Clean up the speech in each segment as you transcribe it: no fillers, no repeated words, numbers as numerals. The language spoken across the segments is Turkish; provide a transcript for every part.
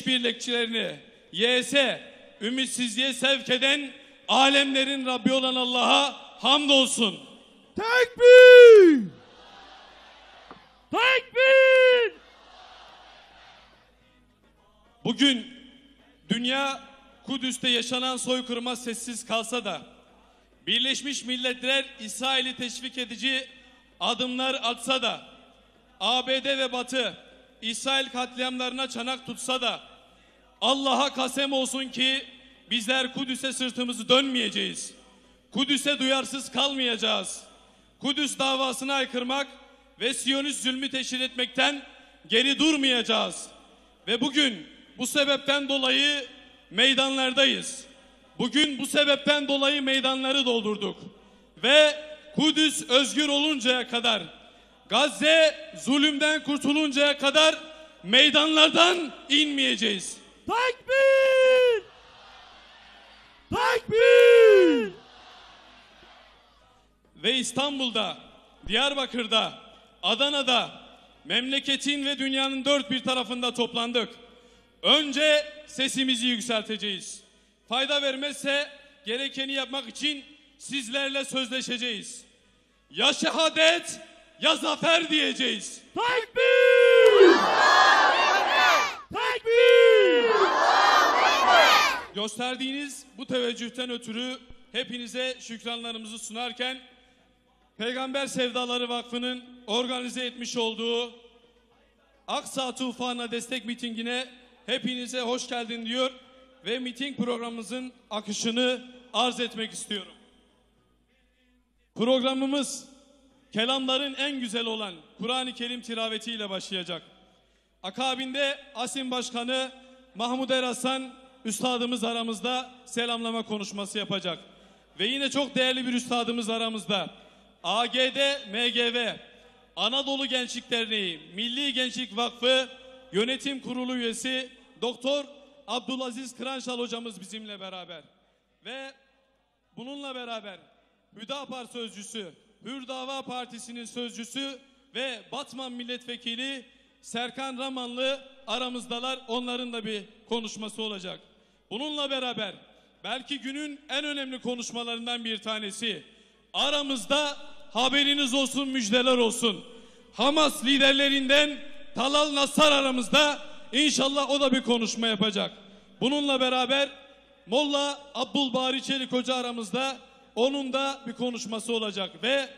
işbirlikçilerini yese, ümitsizliğe sevk eden alemlerin Rabbi olan Allah'a hamdolsun. Tekbir! Tekbir! Bugün dünya Kudüs'te yaşanan soykırıma sessiz kalsa da Birleşmiş Milletler İsrail'i teşvik edici adımlar atsa da ABD ve Batı İsrail katliamlarına çanak tutsa da Allah'a kasem olsun ki bizler Kudüs'e sırtımızı dönmeyeceğiz. Kudüs'e duyarsız kalmayacağız. Kudüs davasını aykırmak ve Siyonist zulmü teşhir etmekten geri durmayacağız. Ve bugün bu sebepten dolayı meydanlardayız. Bugün bu sebepten dolayı meydanları doldurduk. Ve Kudüs özgür oluncaya kadar, Gazze zulümden kurtuluncaya kadar meydanlardan inmeyeceğiz. Tekbir! Tekbir! Ve İstanbul'da, Diyarbakır'da, Adana'da, memleketin ve dünyanın dört bir tarafında toplandık. Önce sesimizi yükselteceğiz. Fayda vermezse gerekeni yapmak için sizlerle sözleşeceğiz. Ya şehadet ya zafer diyeceğiz. Tekbir! Tekbir! Gösterdiğiniz bu teveccühten ötürü hepinize şükranlarımızı sunarken Peygamber Sevdaları Vakfı'nın organize etmiş olduğu Aksa Tufanı'na destek mitingine hepinize hoş geldin diyor ve miting programımızın akışını arz etmek istiyorum. Programımız kelamların en güzel olan Kur'an-ı Kerim tilavetiyle başlayacak. Akabinde Asim Başkanı Mahmud Erasan üstadımız aramızda selamlama konuşması yapacak. Ve yine çok değerli bir üstadımız aramızda. AGD MGV Anadolu Gençlik Derneği Milli Gençlik Vakfı Yönetim Kurulu üyesi Doktor Abdülaziz Kıranşal hocamız bizimle beraber. Ve bununla beraber Hüdapar sözcüsü, Hür Dava Partisi'nin sözcüsü ve Batman Milletvekili Serkan Ramanlı aramızdalar. Onların da bir konuşması olacak. Bununla beraber belki günün en önemli konuşmalarından bir tanesi. Aramızda haberiniz olsun, müjdeler olsun. Hamas liderlerinden Talal Nassar aramızda, inşallah o da bir konuşma yapacak. Bununla beraber Molla Abdülbari Çelik Hoca aramızda, onun da bir konuşması olacak. Ve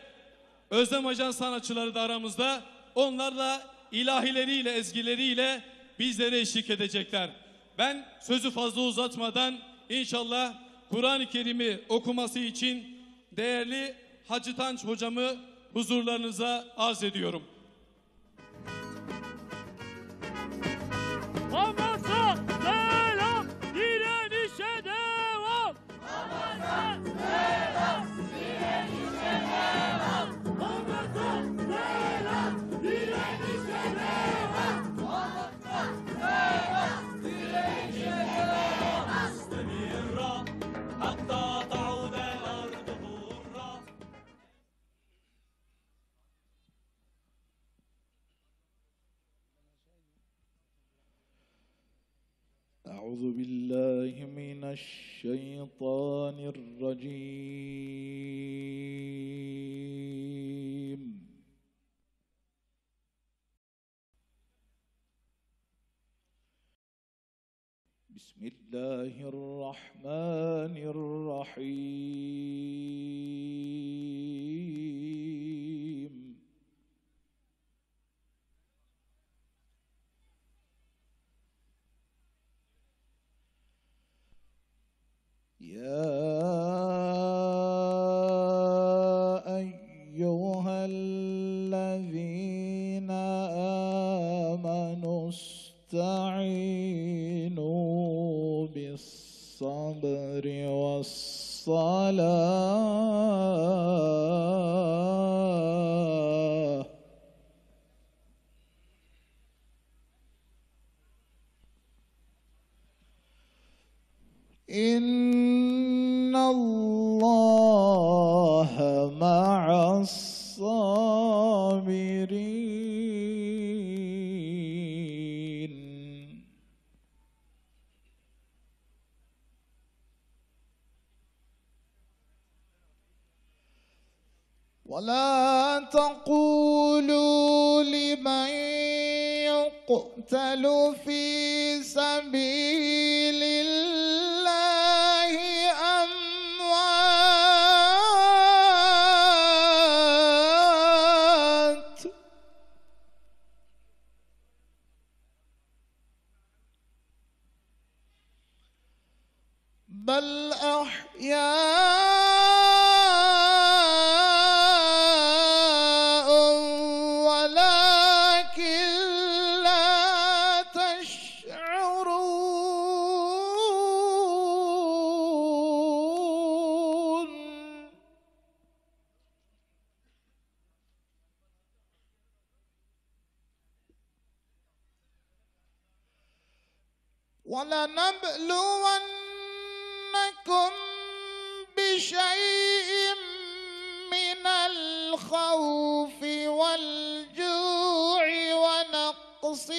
Özlem Ajan sanatçıları da aramızda, onlarla ilahileriyle, ezgileriyle bizlere eşlik edecekler. Ben sözü fazla uzatmadan inşallah Kur'an-ı Kerim'i okuması için değerli Hacı Tanç hocamı huzurlarınıza arz ediyorum. Hamas'a selam, direnişe devam. Hamas'a selam, direnişe devam. Hamas'a selam, direnişe devam. Hamas'a selam, direnişe devam. استمر حتى تعود الأرض حرة. أعوذ بالله من الشيطان الرجيم. بسم الله الرحمن الرحيم. يا أيها الذين آمنوا استعينوا بالصبر والصلاة إن الله مع الصابرين. ولا تقولوا لمن يقتل في سبيل الله أموات بل أحياء ولكن لا تشعرون ولنبلونكم بشيء من الخوف والجوع ونقص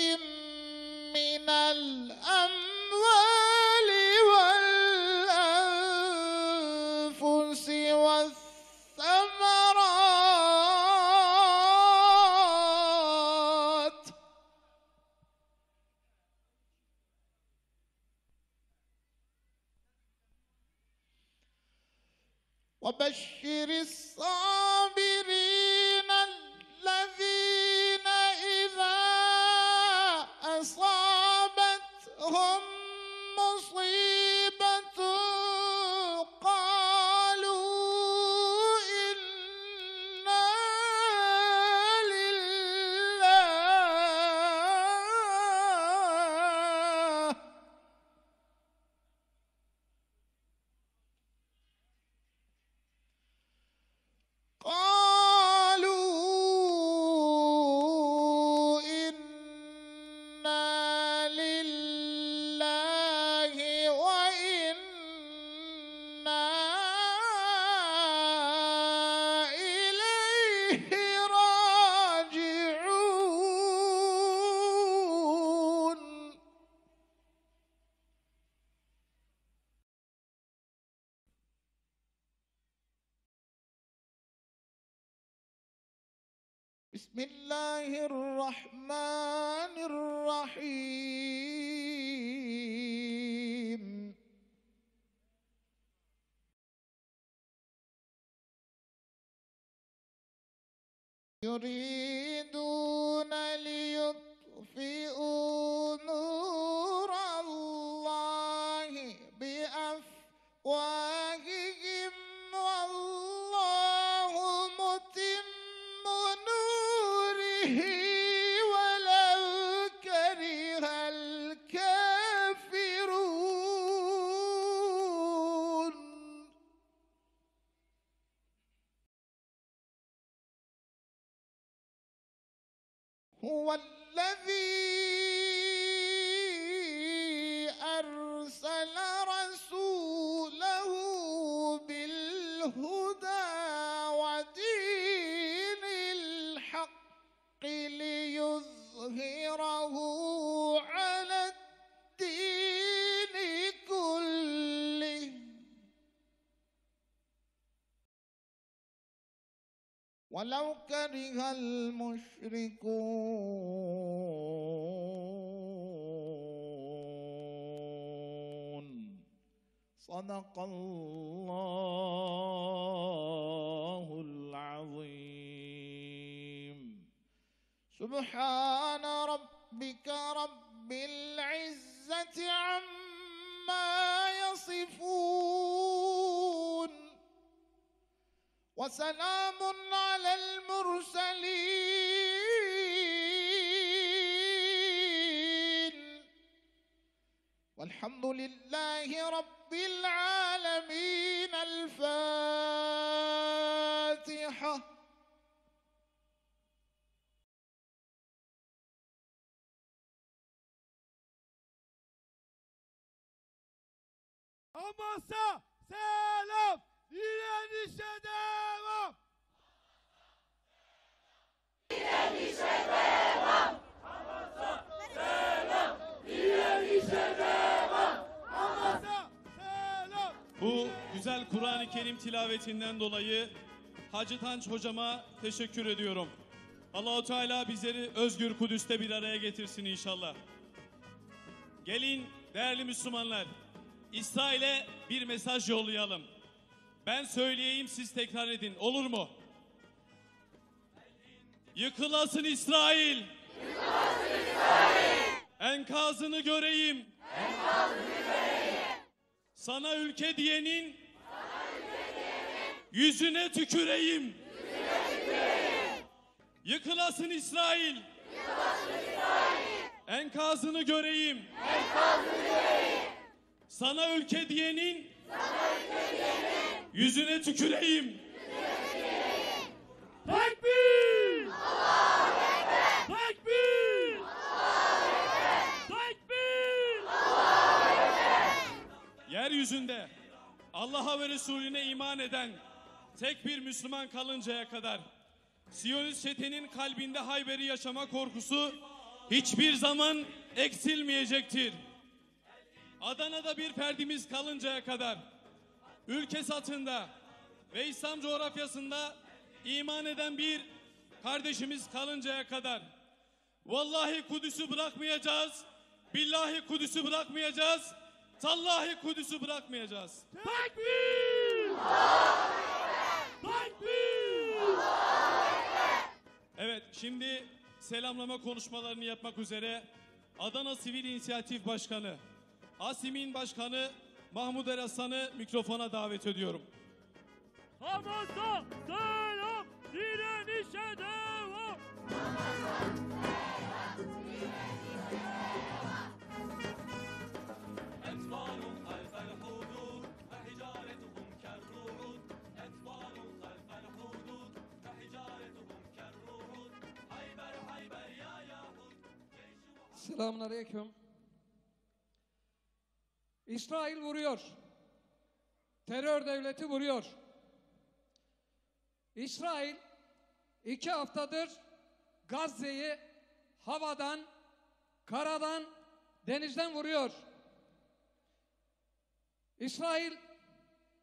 من الأموال والأنفس والثمرات وبشر الصابرين الذين إذا أصابتهم مصيبة قالوا إنا لله قالوا إنا لله وإنا إليه راجعون بسم الله الرحمن الرحيم يريدون ليطفئوا نور الله بأفواههم والله متم نوره ولو كره الكافرون هو الذي أرسل رسوله بالهدى ودين الحق ليظهره على الدين كله ولو كره المشركون صدق الله العظيم سبحان ربك رب العزة عما يصفون وسلام على المرسلين والحمد لله رب العالمين. الفاتحة. Hamas'a selam, direnişe devam. Direnişe devam. Hamas'a selam, direnişe devam. Hamas'a selam. Bu güzel Kur'an-ı Kerim tilavetinden dolayı Hacı Tanç hocama teşekkür ediyorum. Allahu Teala bizleri özgür Kudüs'te bir araya getirsin inşallah. Gelin değerli Müslümanlar, İsrail'e bir mesaj yollayalım. Ben söyleyeyim, siz tekrar edin, olur mu? Yıkılasın İsrail! Yıkılasın İsrail! Enkazını göreyim! Enkazını göreyim! Sana ülke diyenin, yüzüne tüküreyim! Yüzüne tüküreyim! Yıkılasın İsrail! Yıkılasın İsrail! Enkazını göreyim! Enkazını göreyim! Sana ülke diyenin, yüzüne tüküreyim! Tekbir! Allahu Ekber! Tekbir! Allahu Ekber! Tekbir! Allahu Ekber! Yeryüzünde Allah'a ve Resulüne iman eden tek bir Müslüman kalıncaya kadar Siyonist çetenin kalbinde Hayber'i yaşama korkusu hiçbir zaman eksilmeyecektir. Adana'da bir ferdimiz kalıncaya kadar, ülke satında ve İslam coğrafyasında iman eden bir kardeşimiz kalıncaya kadar, vallahi Kudüs'ü bırakmayacağız, billahi Kudüs'ü bırakmayacağız, tallahi Kudüs'ü bırakmayacağız. Tekbir! Tekbir! Evet, şimdi selamlama konuşmalarını yapmak üzere Adana Sivil İnisiyatif Başkanı, ASİM'in Başkanı Mahmud Erasan'ı mikrofona davet ediyorum. Hamas'a selam, direnişe devam. أطفال خلف الحدود فحجارتهم كالرعود أطفال خلف الحدود فحجارتهم كالرعود حيبر حيبر يا يهود Selamünaleyküm. İsrail vuruyor. Terör devleti vuruyor. İsrail 2 haftadır Gazze'yi havadan, karadan, denizden vuruyor. İsrail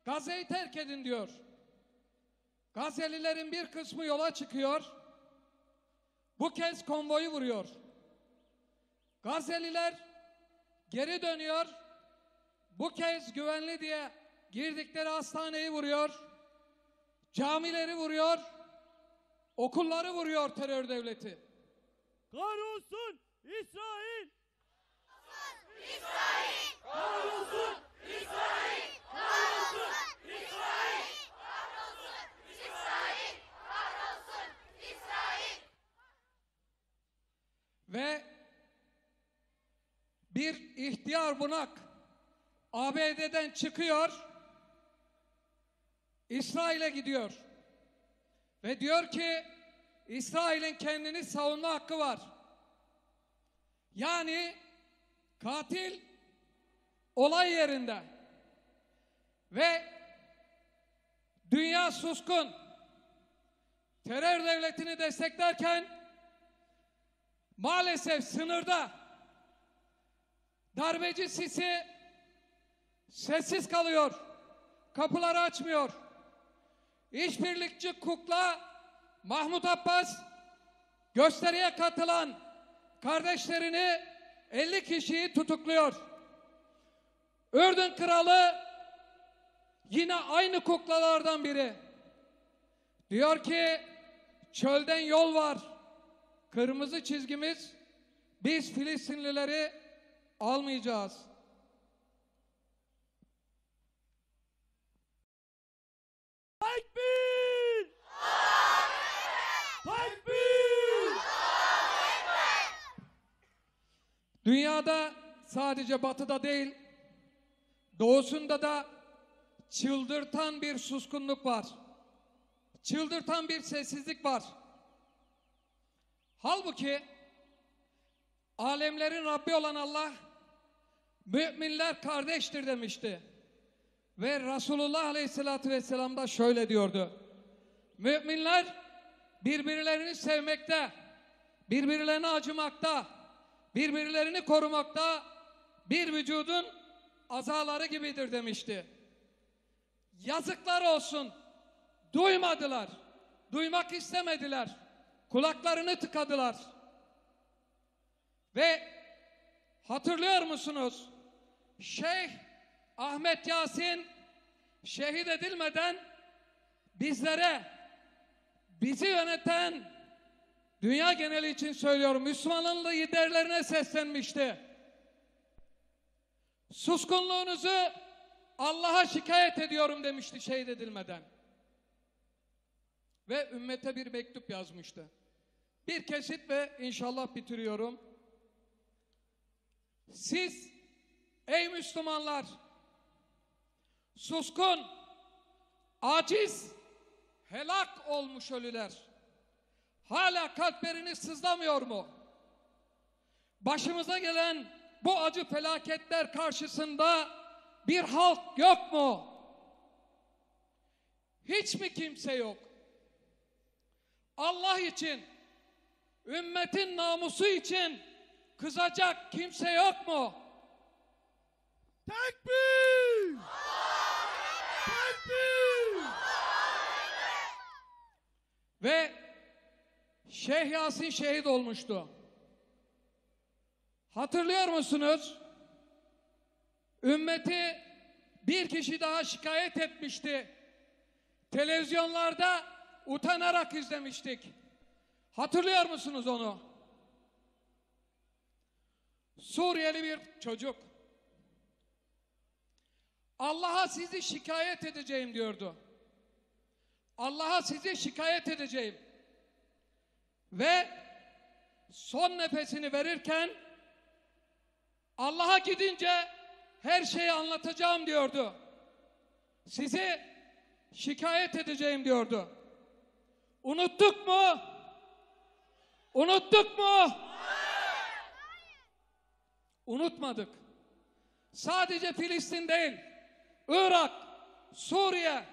Gazze'yi terk edin diyor. Gazze'lilerin bir kısmı yola çıkıyor. Bu kez konvoyu vuruyor. Gazze'liler geri dönüyor. Bu kez güvenli diye girdikleri hastaneyi vuruyor. Camileri vuruyor. Okulları vuruyor terör devleti. Kahrolsun İsrail! İsrail! Kahrolsun İsrail! Kahrolsun İsrail! Kahrolsun İsrail! Kahrolsun İsrail! Ve bir ihtiyar bunak ABD'den çıkıyor, İsrail'e gidiyor ve diyor ki İsrail'in kendini savunma hakkı var. Yani katil olay yerinde ve dünya suskun, terör devletini desteklerken maalesef sınırda darbeci Sisi sessiz kalıyor, kapıları açmıyor. İşbirlikçi kukla Mahmut Abbas gösteriye katılan kardeşlerini 50 kişiyi tutukluyor. Ürdün kralı yine aynı kuklalardan biri. Diyor ki çölden yol var. Kırmızı çizgimiz, biz Filistinlileri almayacağız. Tekbir! Tekbir! Dünyada sadece batıda değil, doğusunda da çıldırtan bir suskunluk var. Çıldırtan bir sessizlik var. Halbuki alemlerin Rabbi olan Allah müminler kardeştir demişti. Ve Resulullah Aleyhisselatü Vesselam da şöyle diyordu. Müminler birbirlerini sevmekte, birbirlerine acımakta, birbirlerini korumakta bir vücudun azaları gibidir demişti. Yazıklar olsun Duymadılar. Duymak istemediler. Kulaklarını tıkadılar. Ve hatırlıyor musunuz? Şeyh Ahmet Yasin şehit edilmeden bizlere, bizi yöneten, dünya geneli için söylüyorum, Müslümanların liderlerine seslenmişti. Suskunluğunuzu Allah'a şikayet ediyorum demişti şehit edilmeden. Ve ümmete bir mektup yazmıştı. Bir kesit ve inşallah bitiriyorum. Siz ey Müslümanlar, suskun, aciz, helak olmuş ölüler, hala kalpleriniz sızlamıyor mu? Başımıza gelen bu acı felaketler karşısında bir halk yok mu? Hiç mi kimse yok? Allah için, ümmetin namusu için kızacak kimse yok mu? Tekbir! Tekbir! Ve Şeyh Yasin şehit olmuştu. Hatırlıyor musunuz? Ümmeti bir kişi daha şikayet etmişti. Televizyonlarda utanarak izlemiştik. Hatırlıyor musunuz onu? Suriyeli bir çocuk. Allah'a sizi şikayet edeceğim diyordu. Allah'a sizi şikayet edeceğim. Ve son nefesini verirken Allah'a gidince her şeyi anlatacağım diyordu. Sizi şikayet edeceğim diyordu. Unuttuk mu? Unuttuk mu? Unutmadık. Sadece Filistin değil, Irak, Suriye,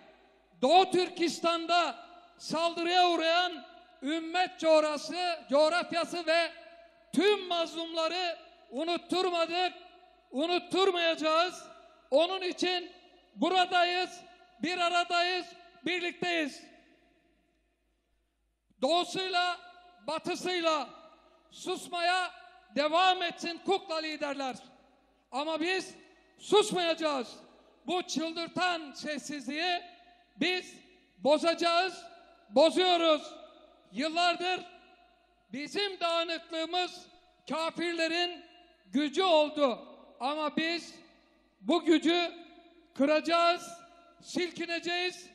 Doğu Türkistan'da saldırıya uğrayan ümmet coğrafyası ve tüm mazlumları unutturmadık, unutturmayacağız. Onun için buradayız, bir aradayız, birlikteyiz. Doğusuyla, batısıyla susmaya devam etsin kukla liderler. Ama biz susmayacağız. Bu çıldırtan sessizliği biz bozacağız, bozuyoruz. Yıllardır bizim dağınıklığımız kafirlerin gücü oldu. Ama biz bu gücü kıracağız, silkineceğiz,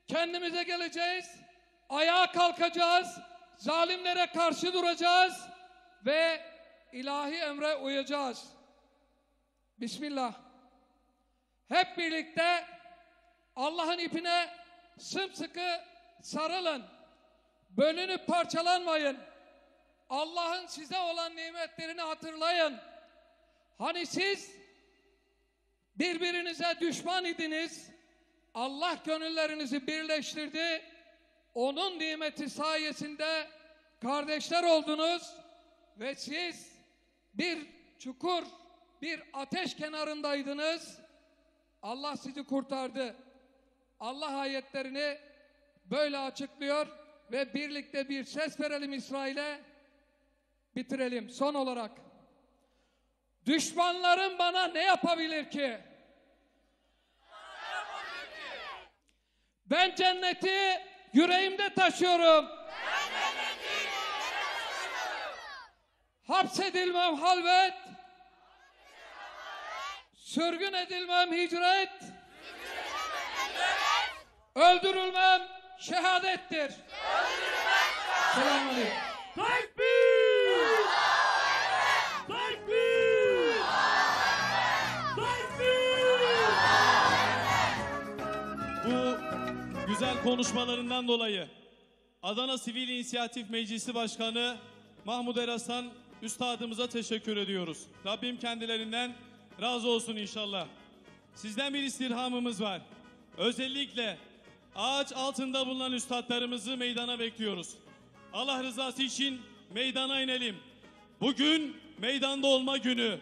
kendimize geleceğiz, ayağa kalkacağız, zalimlere karşı duracağız ve ilahi emre uyacağız. Bismillah. Hep birlikte Allah'ın ipine sımsıkı sarılın. Bölünüp parçalanmayın. Allah'ın size olan nimetlerini hatırlayın. Hani siz birbirinize düşman idiniz. Allah gönüllerinizi birleştirdi. Onun nimeti sayesinde kardeşler oldunuz ve siz bir çukur, bir ateş kenarındaydınız. Allah sizi kurtardı. Allah ayetlerini böyle açıklıyor ve birlikte bir ses verelim İsrail'e, bitirelim. Son olarak, düşmanlarım bana ne yapabilir ki? Ben cenneti yüreğimde taşıyorum. Hapsedilmem halvet, sürgün edilmem hicret, öldürülmem şehadettir. Selamünaleyküm. Tekbir! Tekbir! Tekbir! Bu güzel konuşmalarından dolayı Adana Sivil İnisiyatif Meclisi Başkanı Mahmud Erasan Üstadımıza teşekkür ediyoruz. Rabbim kendilerinden razı olsun inşallah. Sizden bir istirhamımız var. Özellikle ağaç altında bulunan üstadlarımızı meydana bekliyoruz. Allah rızası için meydana inelim. Bugün meydanda olma günü.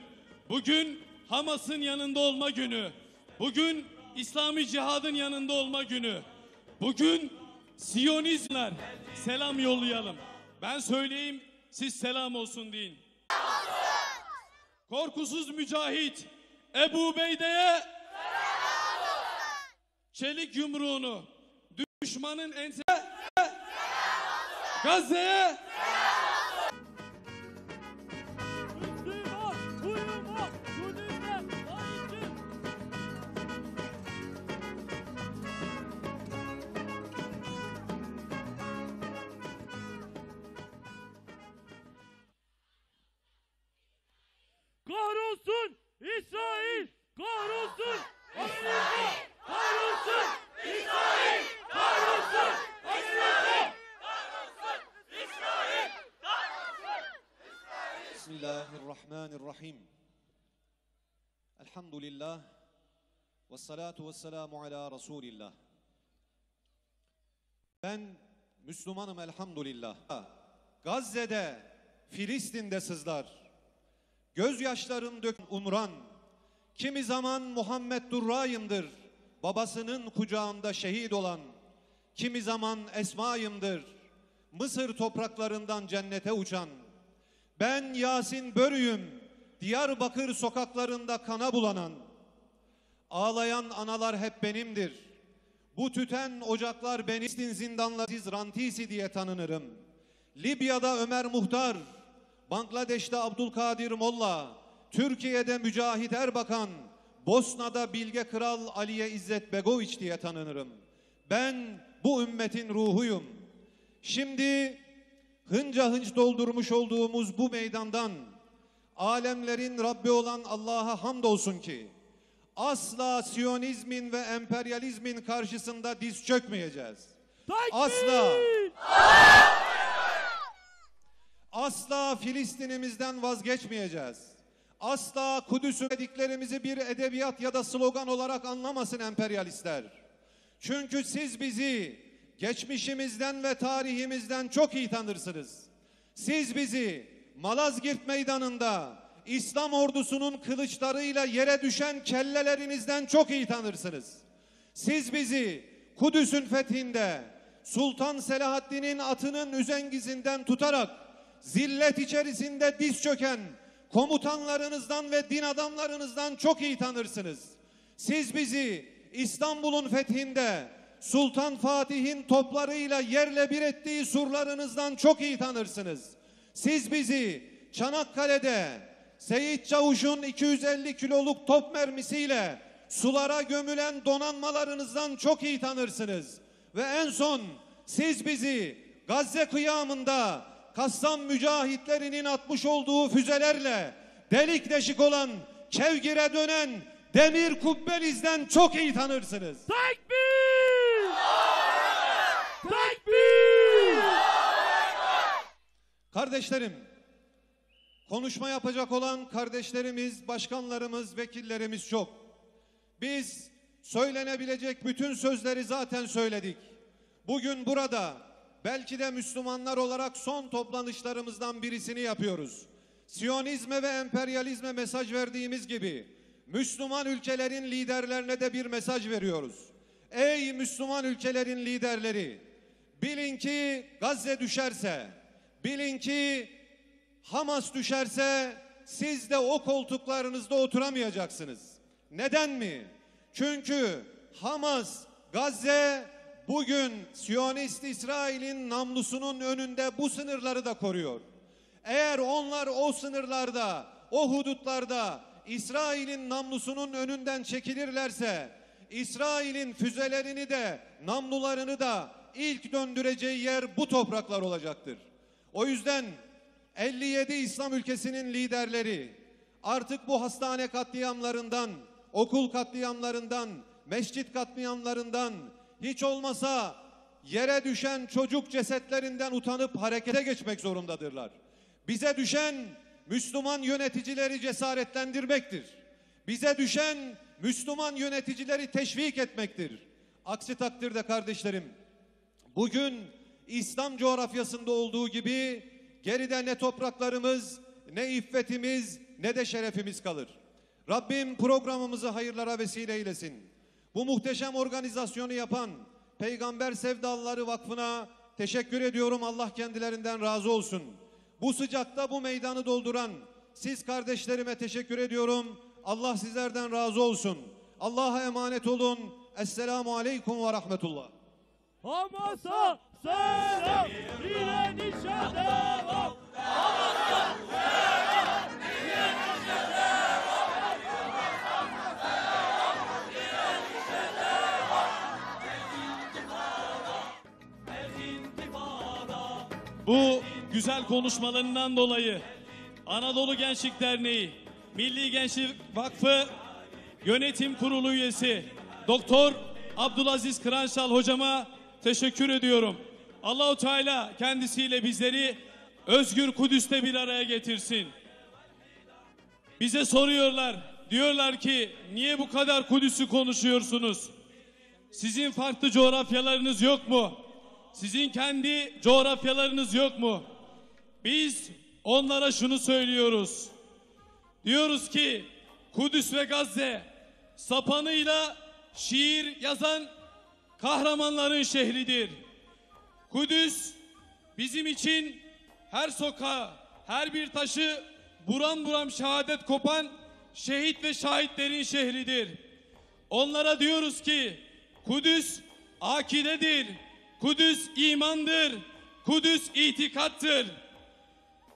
Bugün Hamas'ın yanında olma günü. Bugün İslami cihadın yanında olma günü. Bugün Siyonizmler selam yollayalım. Ben söyleyeyim, siz selam olsun deyin. Korkusuz mücahit Ebu Ubeyde'ye çelik yumruğunu, düşmanın ensesine, Gazze'ye Müslüman, uyuma, Kudüs'e layıktır. Kahrolsun İsrail! Kahrolsun İsrail! Kahrolsun İsrail! Kahrolsun İsrail! Kahrolsun İsrail! Bismillahirrahmanirrahim. Elhamdülillah. Ve salatu ve selamu ala Resulillah. Ben Müslümanım elhamdülillah. Gazze'de, Filistin'de sızlar. Gözyaşlarım dökün umran. Kimi zaman Muhammed Durra'yımdır. Babasının kucağında şehit olan. Kimi zaman Esma'yımdır. Mısır topraklarından cennete uçan. Ben Yasin Börü'yüm. Diyarbakır sokaklarında kana bulanan. Ağlayan analar hep benimdir. Bu tüten ocaklar benim. Filistin zindanları Rantisi diye tanınırım. Libya'da Ömer Muhtar, Bangladeş'te Abdülkadir Molla, Türkiye'de Mücahit Erbakan, Bosna'da Bilge Kral Aliye İzzet Begoviç diye tanınırım. Ben bu ümmetin ruhuyum. Şimdi hınca hınç doldurmuş olduğumuz bu meydandan alemlerin Rabbi olan Allah'a hamdolsun ki asla Siyonizmin ve emperyalizmin karşısında diz çökmeyeceğiz. Asla. Asla Filistin'imizden vazgeçmeyeceğiz. Asla Kudüs'ü dediklerimizi bir edebiyat ya da slogan olarak anlamasın emperyalistler. Çünkü siz bizi geçmişimizden ve tarihimizden çok iyi tanırsınız. Siz bizi Malazgirt Meydanı'nda İslam ordusunun kılıçlarıyla yere düşen kellelerinizden çok iyi tanırsınız. Siz bizi Kudüs'ün fethinde Sultan Selahaddin'in atının üzengizinden tutarak zillet içerisinde diz çöken komutanlarınızdan ve din adamlarınızdan çok iyi tanırsınız. Siz bizi İstanbul'un fethinde Sultan Fatih'in toplarıyla yerle bir ettiği surlarınızdan çok iyi tanırsınız. Siz bizi Çanakkale'de Seyit Çavuş'un 250 kiloluk top mermisiyle sulara gömülen donanmalarınızdan çok iyi tanırsınız. Ve en son siz bizi Gazze kıyamında Kassam mücahitlerinin atmış olduğu füzelerle delik deşik olan, kevgire dönen demir kubbenizden çok iyi tanırsınız. Tekbir! Tekbir! Kardeşlerim, konuşma yapacak olan kardeşlerimiz, başkanlarımız, vekillerimiz çok. Biz söylenebilecek bütün sözleri zaten söyledik. Bugün burada belki de Müslümanlar olarak son toplanışlarımızdan birisini yapıyoruz. Siyonizme ve emperyalizme mesaj verdiğimiz gibi Müslüman ülkelerin liderlerine de bir mesaj veriyoruz. Ey Müslüman ülkelerin liderleri, bilin ki Gazze düşerse, bilin ki Hamas düşerse siz de o koltuklarınızda oturamayacaksınız. Neden mi? Çünkü Hamas, Gazze bugün Siyonist İsrail'in namlusunun önünde bu sınırları da koruyor. Eğer onlar o sınırlarda, o hudutlarda İsrail'in namlusunun önünden çekilirlerse, İsrail'in füzelerini de, namlularını da ilk döndüreceği yer bu topraklar olacaktır. O yüzden 57 İslam ülkesinin liderleri artık bu hastane katliamlarından, okul katliamlarından, mescit katliamlarından, hiç olmasa yere düşen çocuk cesetlerinden utanıp harekete geçmek zorundadırlar. Bize düşen Müslüman yöneticileri cesaretlendirmektir. Bize düşen Müslüman yöneticileri teşvik etmektir. Aksi takdirde kardeşlerim, bugün İslam coğrafyasında olduğu gibi geride ne topraklarımız, ne iffetimiz, ne de şerefimiz kalır. Rabbim programımızı hayırlara vesile eylesin. Bu muhteşem organizasyonu yapan Peygamber Sevdalıları Vakfı'na teşekkür ediyorum. Allah kendilerinden razı olsun. Bu sıcakta bu meydanı dolduran siz kardeşlerime teşekkür ediyorum. Allah sizlerden razı olsun. Allah'a emanet olun. Esselamu Aleyküm ve Rahmetullah. Hamas'a selam, direnişe devam. Bu güzel konuşmalarından dolayı Anadolu Gençlik Derneği, Milli Gençlik Vakfı Yönetim Kurulu üyesi Doktor Abdülaziz Kırançal hocama teşekkür ediyorum. Allahu Teala kendisiyle bizleri özgür Kudüs'te bir araya getirsin. Bize soruyorlar, diyorlar ki niye bu kadar Kudüs'ü konuşuyorsunuz? Sizin farklı coğrafyalarınız yok mu? Sizin kendi coğrafyalarınız yok mu? Biz onlara şunu söylüyoruz. Diyoruz ki Kudüs ve Gazze sapanıyla şiir yazan kahramanların şehridir. Kudüs bizim için her sokağı, her bir taşı buram buram şehadet kopan şehit ve şahitlerin şehridir. Onlara diyoruz ki Kudüs akidedir, Kudüs imandır, Kudüs itikattır.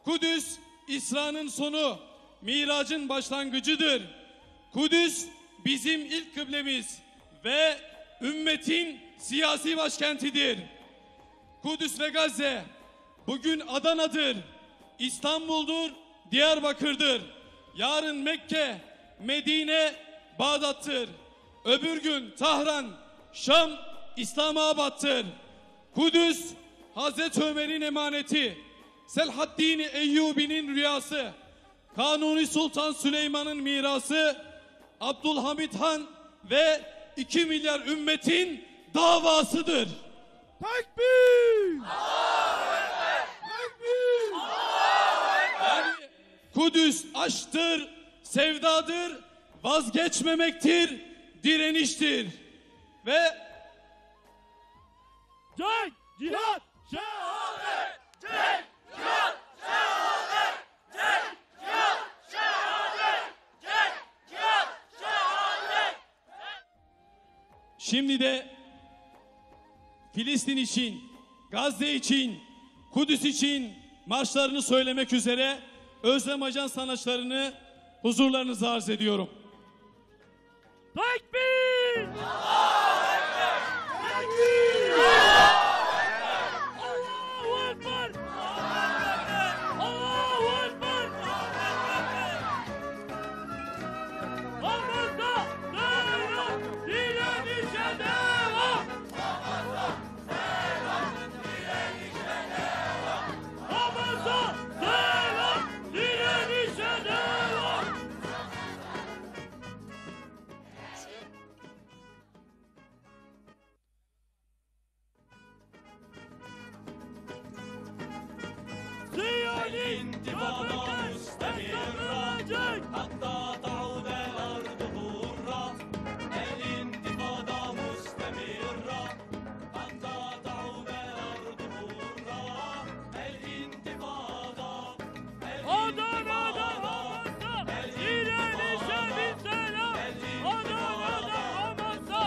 Kudüs İsra'nın sonu, Miracın başlangıcıdır. Kudüs bizim ilk kıblemiz ve ümmetin siyasi başkentidir. Kudüs ve Gazze bugün Adana'dır, İstanbul'dur, Diyarbakır'dır. Yarın Mekke, Medine, Bağdat'tır. Öbür gün Tahran, Şam, İslamabad'tır. Kudüs Hazreti Ömer'in emaneti, Selahaddin Eyyubi'nin rüyası, Kanuni Sultan Süleyman'ın mirası, Abdülhamit Han ve 2 milyar ümmetin davasıdır. Tekbir! Yani Kudüs aşktır, sevdadır, vazgeçmemektir, direniştir. Ve Cenk, cihat, şehadet! Cenk, cihat, şehadet! Cenk, cihat, şehadet! Cenk, cihat, şehadet! şimdi de Filistin için, Gazze için, Kudüs için marşlarını söylemek üzere Özlem Ajan sanatçılarını huzurlarınıza arz ediyorum. Tekbir! Tekbir! Allahu Ekber! Allahu Ekber! Hamas'a selam, direnişe devam! Hamas'a selam, direnişe devam! Siyonist köpekler esnaflanacak! حتى تعود الأرض حرة الانتفاضة مستمرة حتى تعود الأرض حرة الانتفاضة Adana'da Hamas'a direnişe bir selam! Adana'da Hamas'a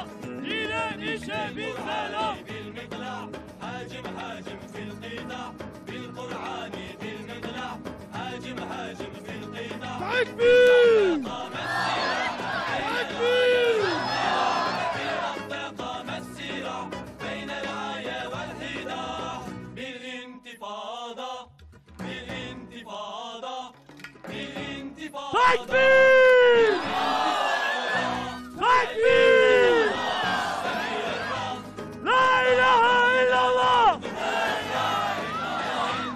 direnişe bir selam! بالمقلاع هاجم هاجم في القطاع بالقرآن بالمقلاع هاجم هاجم في القطاع Tekbir! Tekbir! قام الصراع بين العاية والحداح بالانتفاضة بالانتفاضة بالانتفاضة Tekbir! Tekbir! La ilahe illallah!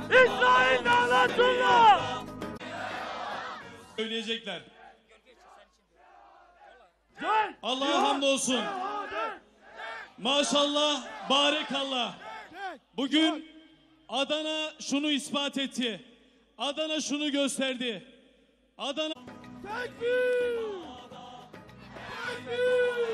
İsrail lanetullah! Söyleyecekler. Cenk, Allah'a hamdolsun. şehadet! Maşallah, barekallah. Cenk, Bugün Adana şunu ispat etti. Adana şunu gösterdi. Adana Tekbir! Tekbir!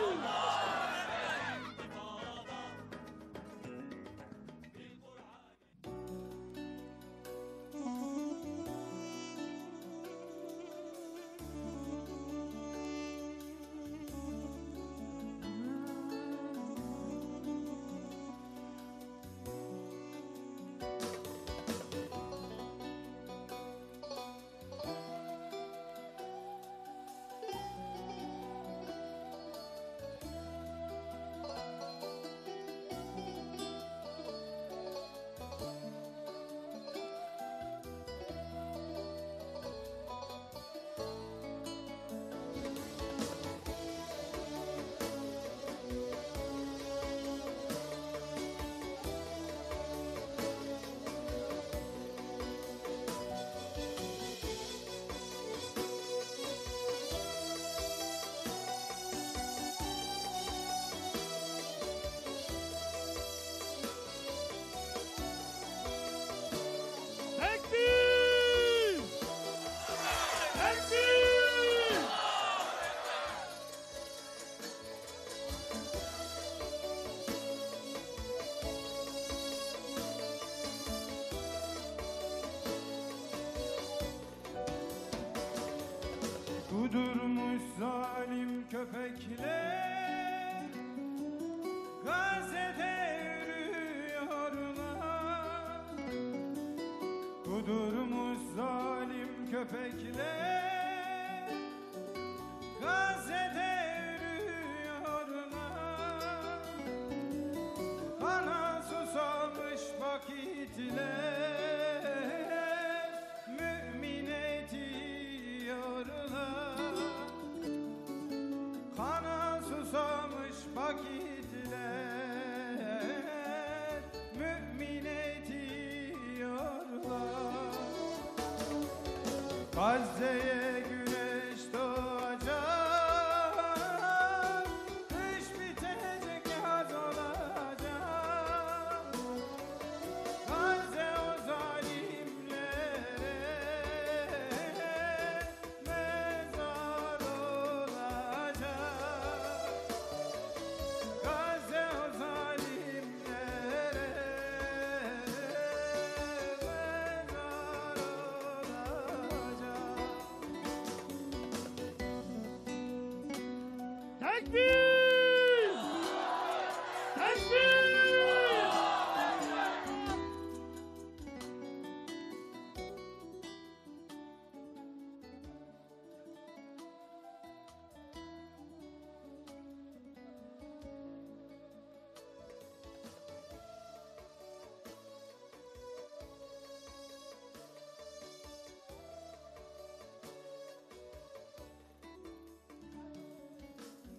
Kudurmuş zalim köpekler Gazze'de yürüyorlar. Kudurmuş zalim köpekler Gazze'de yürüyorlar. Kana susamış vakitler mümin ediyorlar. Kana susamış vakitler mümin ediyorlar. Gazze'ye güneş doğacak, kış bitecek, yaz olacak. Gazze o zalimlere mezar olacak. Gazze o zalimlere mezar olacak. Tekbir! Tekbir!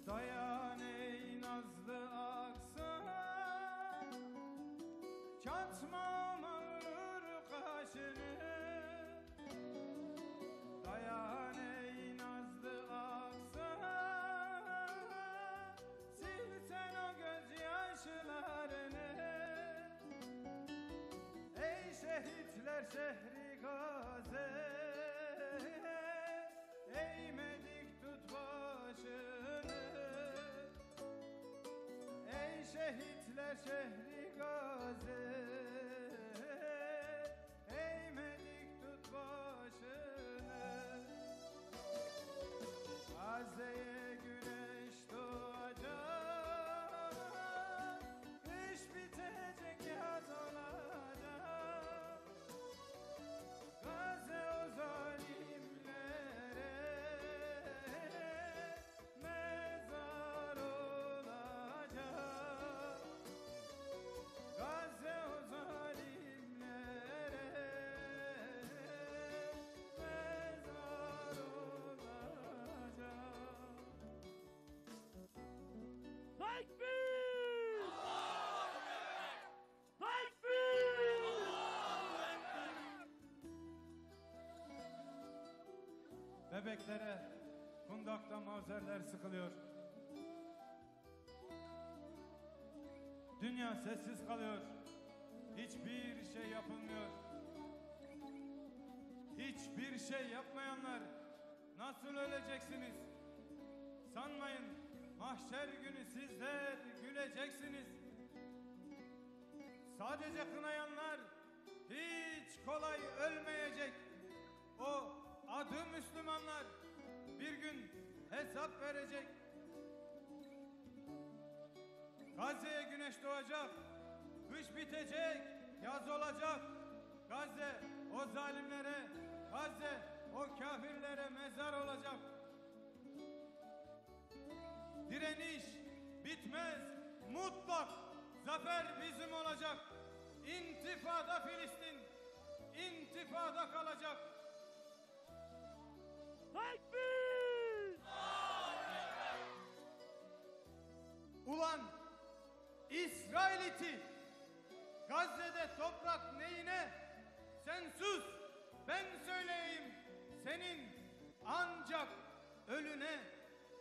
Dayan ey nazlı aksan, çatma mağrur kaşını. Dayan ey nazlı aksan, silsen o gözyaşlarını. Ey şehitler şehri Gazze, eğmedik tut başını. Ey şehitler şehri Gazze, eğmedik tut başını. Gazze'ye güneş doğacak, kış bitecek, yaz olacak. Gazze o zalimlere mezar olacak. Gazze o zalimlere mezar olacak. Tekbir! Tekbir! Bebeklere kundakta mavzerler sıkılıyor. Dünya sessiz kalıyor. Hiçbir şey yapılmıyor. Hiçbir şey yapmayanlar nasıl öleceksiniz? Sanmayın, mahşer günü sizler güleceksiniz. Sadece kınayanlar hiç kolay ölmeyecek. O adı Müslümanlar bir gün hesap verecek. Gazze'ye güneş doğacak, kış bitecek, yaz olacak. Gazze o zalimlere, Gazze o kafirlere mezar olacak. Direniş bitmez, mutlak zafer bizim olacak. İntifada Filistin, intifada kalacak. Tekbir! Ulan İsrailiti, Gazze'de toprak neyine? Sen sus, ben söyleyeyim senin ancak ölüne.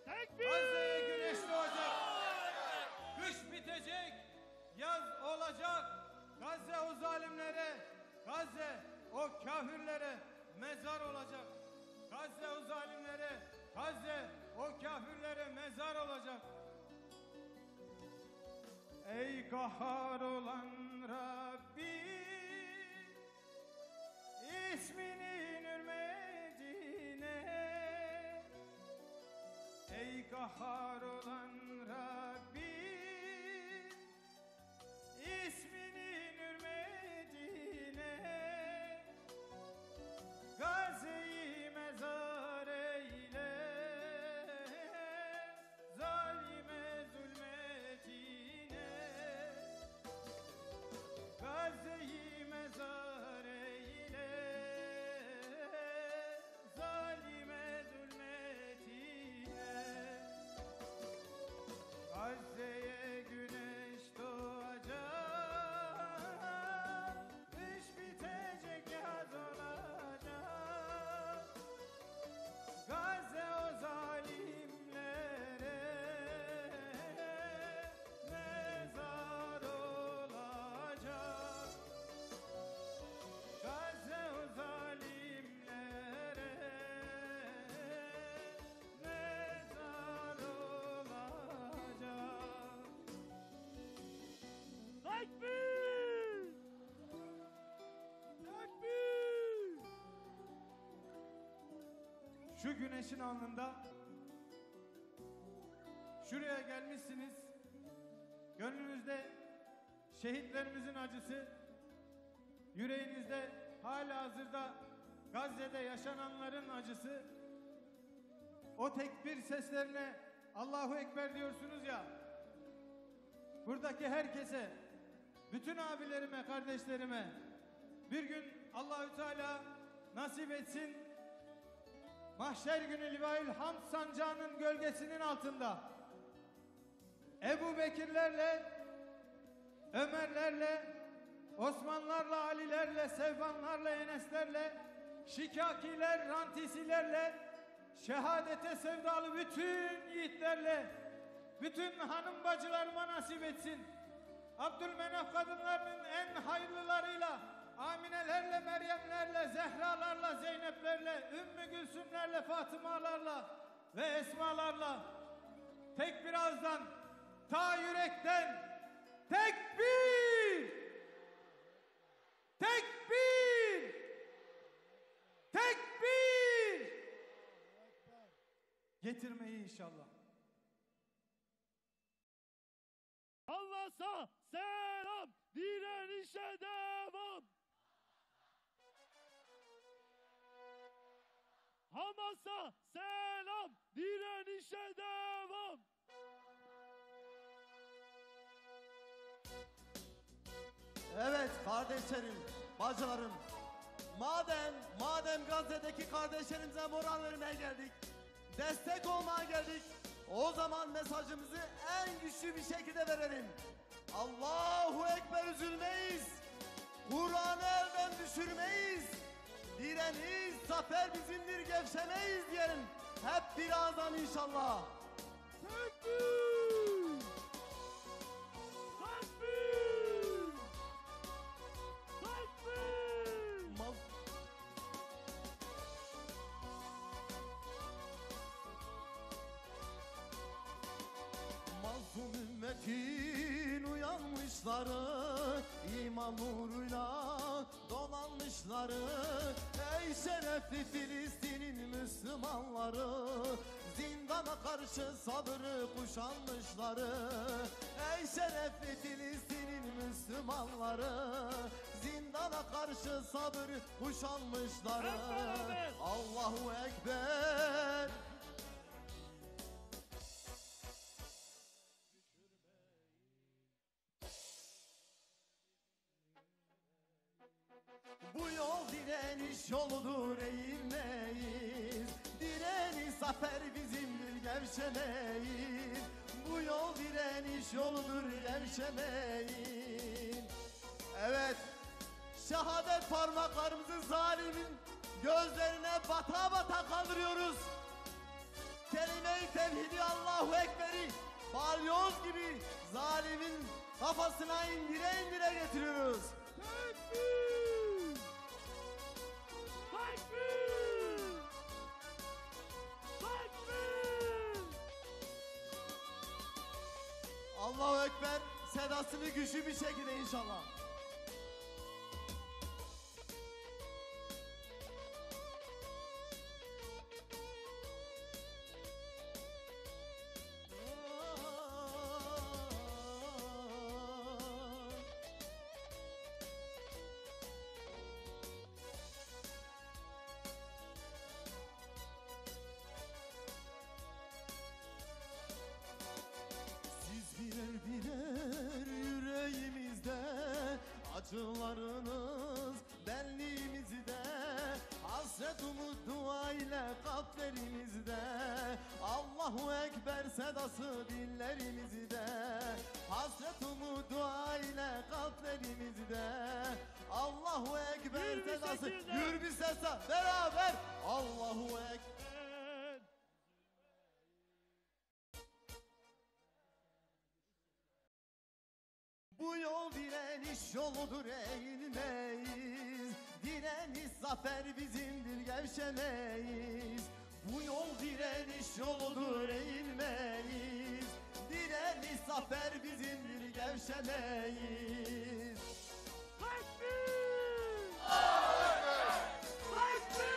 Tekbir! Gazze'ye güneş doğacak, kış bitecek, yaz olacak. Gazze o zalimlere, Gazze o kafirlere mezar olacak. Gazze o zalimlere, Gazze o kafirlere mezar olacak. Ey kahhar olan Rabbi, isminin hürmetine Kahhar olan Rabbim isminin hürmetine Gazze'yi mezar eyle, zalime zulmetine Gazze'yi mezar eyle, zalime zulmetine Gazze'ye güneş doğacak, kış bitecek yaz olacak. Gazze o zalimlere mezar olacak. Gazze o zalimlere mezar olacak. Tekbir! Tekbir! Şu güneşin alnında şuraya gelmişsiniz. Gönlünüzde şehitlerimizin acısı, yüreğinizde halihazırda Gazze'de yaşananların acısı. O tekbir seslerine Allahu Ekber diyorsunuz ya. Buradaki herkese, bütün abilerime, kardeşlerime bir gün Allahü Teala nasip etsin. Mahşer günü Livaül Hamd sancağının gölgesinin altında Ebu Bekirlerle, Ömerlerle, Osmanlarla, Alilerle, Sevbanlarla, Eneslerle, Şikakiler, Rantisilerle, şehadete sevdalı bütün yiğitlerle, bütün hanım bacılarıma nasip etsin. Abdülmenaf kadınlarının en hayırlılarıyla, Aminelerle, Meryemlerle, Zehra'larla, Zeyneplerle, Ümmü Gülsümlerle, Fatımalarla ve Esmalarla tek bir ağızdan, ta yürekten tekbir! Tekbir! Tekbir! Getirmeyi inşallah. Hamas'a selam, direnişe devam. Hamas'a selam, direnişe devam. Evet kardeşlerim, bacılarım. Madem Gazze'deki kardeşlerimize moral vermeye geldik, destek olmaya geldik, o zaman mesajımızı en güçlü bir şekilde verelim. Allahu Ekber, üzülmeyiz. Kur'an'ı elden düşürmeyiz. Direniş, zafer bizimdir, gevşemeyiz diyelim. Hep birazdan inşallah. Tekbir! Tekbir! Tekbir! Mazlum ümmetin uyanmışları, iman nuruyla dolanmışları. Ey şerefli Filistin'in Müslümanları, zindana karşı sabrı kuşanmışları. Ey şerefli Filistin'in Müslümanları, zindana karşı sabrı kuşanmışları. Hep beraber. Allahu Ekber. Bu yol direniş yoludur, eğilmeyiz. Direniş zafer bizimdir, gevşemeyiz. Bu yol direniş yoludur, gevşemeyiz. Evet, şehadet parmaklarımızı zalimin gözlerine bata bata kaldırıyoruz. Kelime-i tevhidi, Allahu Ekber'i balyoz gibi zalimin kafasına indire indire getiriyoruz. Tekbir! Tekbir! Tekbir! Allahu Ekber sedasını güçlü bir şekilde inşallah. kalplerimizde, Allahu Ekber sedası dillerimizde, hasret dua ile kalplerimizde, Allahu Ekber Yürü bir sedası, şekilde. yürü bir sesle beraber, Allahu Ekber. Bu yol direniş yoludur, eğilmeyiz. Direniş zafer bizimdir, gevşemeyiz. Bu yol direniş yoludur, eğilmeyiz. Direniş zafer bizimdir, gevşemeyiz. Takbir! Takbir!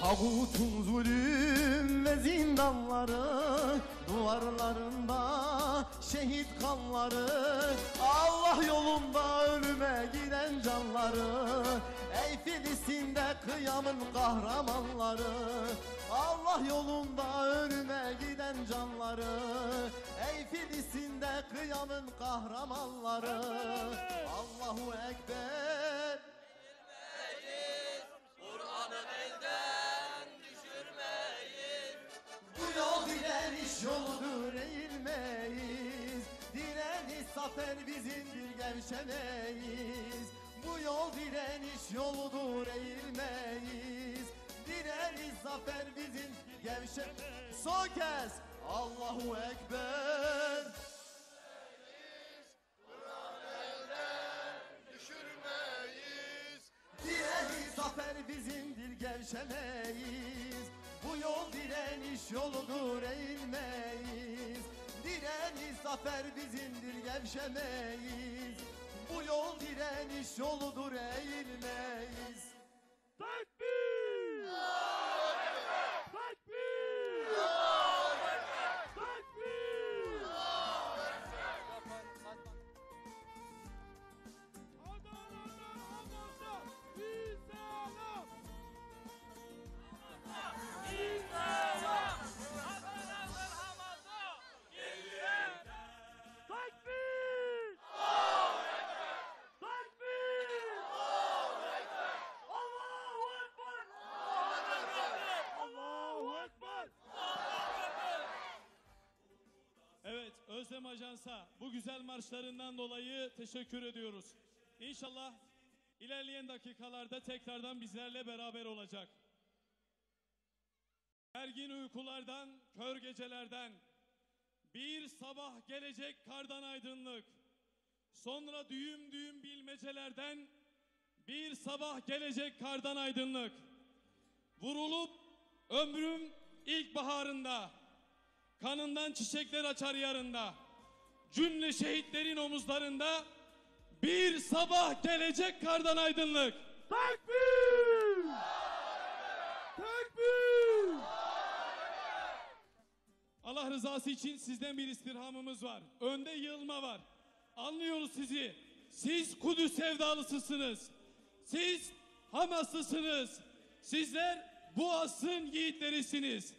Tağutun zulüm ve zindanları, duvarlarında şehit kanları, Allah yolunda ölüme giden canları, ey Filistin'de kıyamın kahramanları, Allah yolunda ölüme giden canları, ey Filistin'de kıyamın kahramanları, Allahu Ekber. Bu yol direniş yoludur, eğilmeyiz. Direniş zafer bizimdir, gevşemeyiz. Bu yol direniş yoludur, eğilmeyiz. Direniş zafer bizimdir, gevşemeyiz. Son kez Allahu Ekber. Direniş zafer bizimdir, gevşemeyiz. Bu yol direniş yoludur, eğilmeyiz. Direniş zafer bizimdir, gevşemeyiz. Bu yol direniş yoludur, eğilmeyiz. Takbir! Takbir! Takbir! Adana'dan İslam! İslam! Adana'dan Hamas'a İslam! Takbir! Takbir! Allahu Ekber! Allahu Ekber! Evet, Özlem Ajans'a bu güzel marşlarından dolayı teşekkür ediyoruz. İnşallah ilerleyen dakikalarda tekrardan bizlerle beraber olacak. Ergin uykulardan, kör gecelerden, bir sabah gelecek kardan aydınlık, sonra düğüm düğüm bilmecelerden, bir sabah gelecek kardan aydınlık, vurulup ömrüm ilkbaharında, kanından çiçekler açar yarında, cümle şehitlerin omuzlarında, bir sabah gelecek kardan aydınlık. Takbir! Takbir! Allah rızası için sizden bir istirhamımız var. Önde yığılma var. Anlıyoruz sizi. Siz Kudüs sevdalısısınız. Siz Hamaslısınız. Sizler bu asrın yiğitlerisiniz.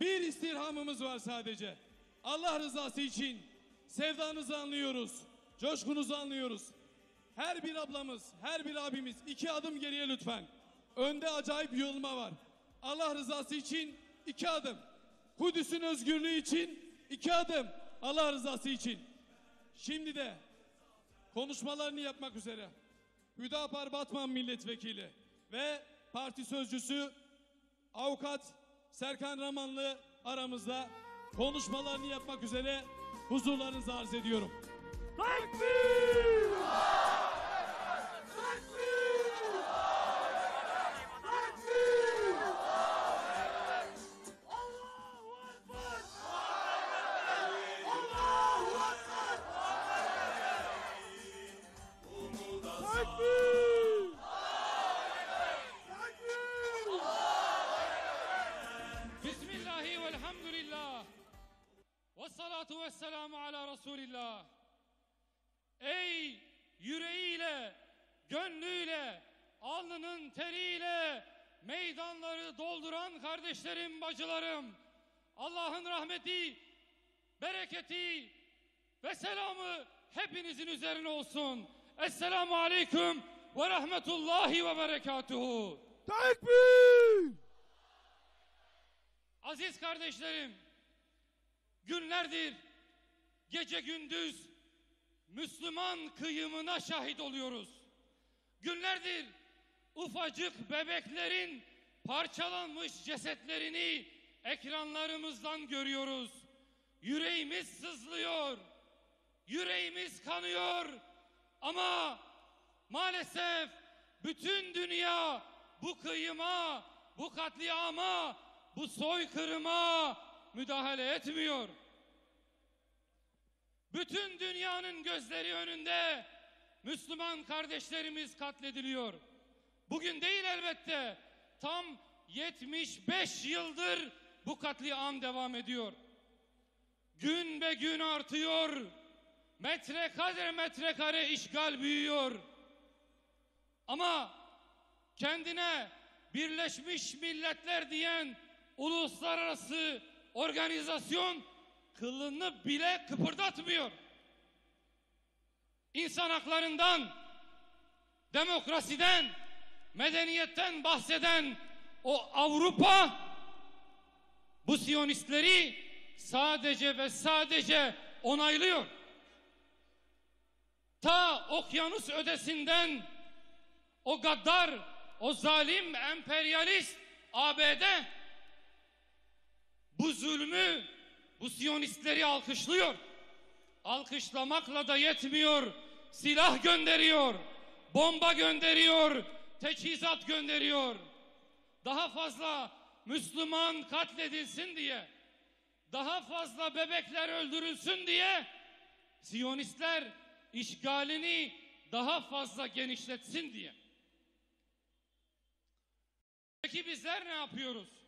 Bir istirhamımız var sadece. Allah rızası için sevdanızı anlıyoruz. Coşkunuzu anlıyoruz. Her bir ablamız, her bir abimiz 2 adım geriye lütfen. Önde acayip yığılma var. Allah rızası için 2 adım. Kudüs'ün özgürlüğü için 2 adım. Allah rızası için. Şimdi de konuşmalarını yapmak üzere Hüdapar Batman Milletvekili ve parti sözcüsü Avukat Serkan Ramanlı aramızda konuşmalarını yapmak üzere huzurlarınızı arz ediyorum. Takbir! Takbir! Takbir! Allahu Ekber! Allahu Ekber! Takbir! Takbir! Bismillahi velhamdülillah. Ve Esselatu vesselamu ala Resulillah. Ey yüreğiyle, gönlüyle, alnının teriyle meydanları dolduran kardeşlerim, bacılarım, Allah'ın rahmeti, bereketi ve selamı hepinizin üzerine olsun. Esselamu aleyküm ve rahmetullahi ve berekatuhu. Tekbir! Aziz kardeşlerim, günlerdir gece gündüz Müslüman kıyımına şahit oluyoruz. Günlerdir ufacık bebeklerin parçalanmış cesetlerini ekranlarımızdan görüyoruz. Yüreğimiz sızlıyor, yüreğimiz kanıyor ama maalesef bütün dünya bu kıyıma, bu katliama, bu soykırıma müdahale etmiyor. Bütün dünyanın gözleri önünde Müslüman kardeşlerimiz katlediliyor. Bugün değil elbette. Tam 75 yıldır bu katliam devam ediyor. Gün be gün artıyor. Metrekare işgal büyüyor. Ama kendine Birleşmiş Milletler diyen uluslararası organizasyon kılını bile kıpırdatmıyor. İnsan haklarından, demokrasiden, medeniyetten bahseden o Avrupa bu Siyonistleri sadece ve sadece onaylıyor. Ta okyanus ötesinden o gaddar, o zalim emperyalist ABD bu zulmü, bu Siyonistleri alkışlıyor. Alkışlamakla da yetmiyor. Silah gönderiyor, bomba gönderiyor, teçhizat gönderiyor. Daha fazla Müslüman katledilsin diye, daha fazla bebekler öldürülsün diye Siyonistler işgalini daha fazla genişletsin diye. Peki bizler ne yapıyoruz?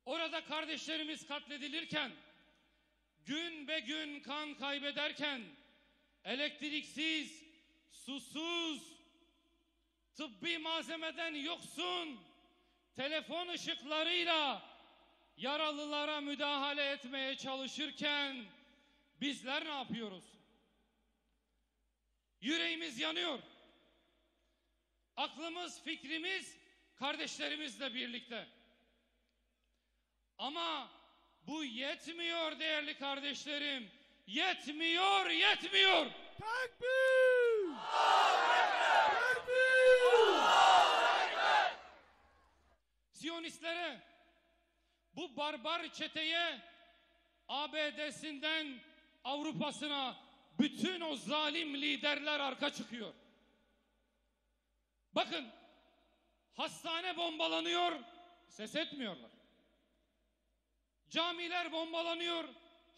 Orada kardeşlerimiz katledilirken, gün be gün kan kaybederken, elektriksiz, susuz, tıbbi malzemeden yoksun, telefon ışıklarıyla yaralılara müdahale etmeye çalışırken bizler ne yapıyoruz? Yüreğimiz yanıyor. Aklımız, fikrimiz kardeşlerimizle birlikte. Ama bu yetmiyor değerli kardeşlerim. Yetmiyor. Tekbir! Tekbir! Siyonistlere, bu barbar çeteye, ABD'sinden Avrupa'sına bütün o zalim liderler arka çıkıyor. Bakın, hastane bombalanıyor, ses etmiyorlar. Camiler bombalanıyor,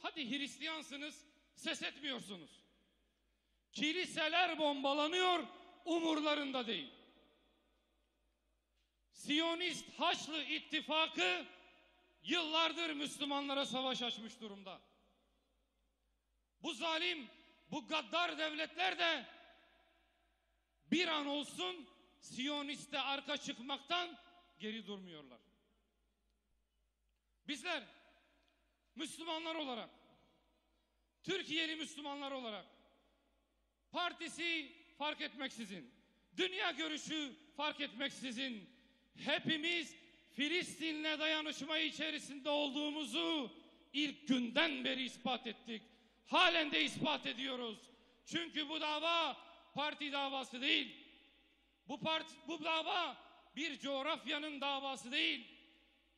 hadi Hristiyansınız, ses etmiyorsunuz. Kiliseler bombalanıyor, umurlarında değil. Siyonist Haçlı İttifakı yıllardır Müslümanlara savaş açmış durumda. Bu zalim, bu gaddar devletler de bir an olsun Siyonist'e arka çıkmaktan geri durmuyorlar. Bizler Müslümanlar olarak, Türkiye'li Müslümanlar olarak, partisi fark etmeksizin, dünya görüşü fark etmeksizin, hepimiz Filistin'le dayanışma içerisinde olduğumuzu ilk günden beri ispat ettik. Halen de ispat ediyoruz. Çünkü bu dava parti davası değil. Bu dava bir coğrafyanın davası değil.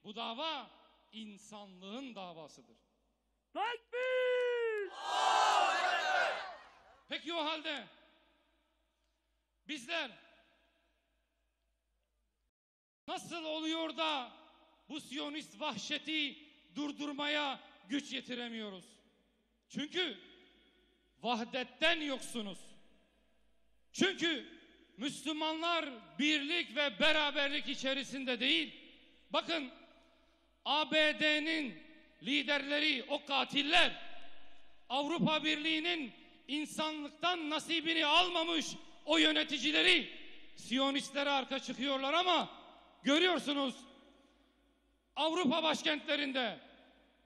Bu dava insanlığın davasıdır. Tekbir! Peki o halde bizler nasıl oluyor da bu Siyonist vahşeti durdurmaya güç yetiremiyoruz? Çünkü vahdetten yoksunuz. Çünkü Müslümanlar birlik ve beraberlik içerisinde değil. Bakın, ABD'nin liderleri, o katiller Avrupa Birliği'nin insanlıktan nasibini almamış o yöneticileri Siyonistlere arka çıkıyorlar ama görüyorsunuz Avrupa başkentlerinde,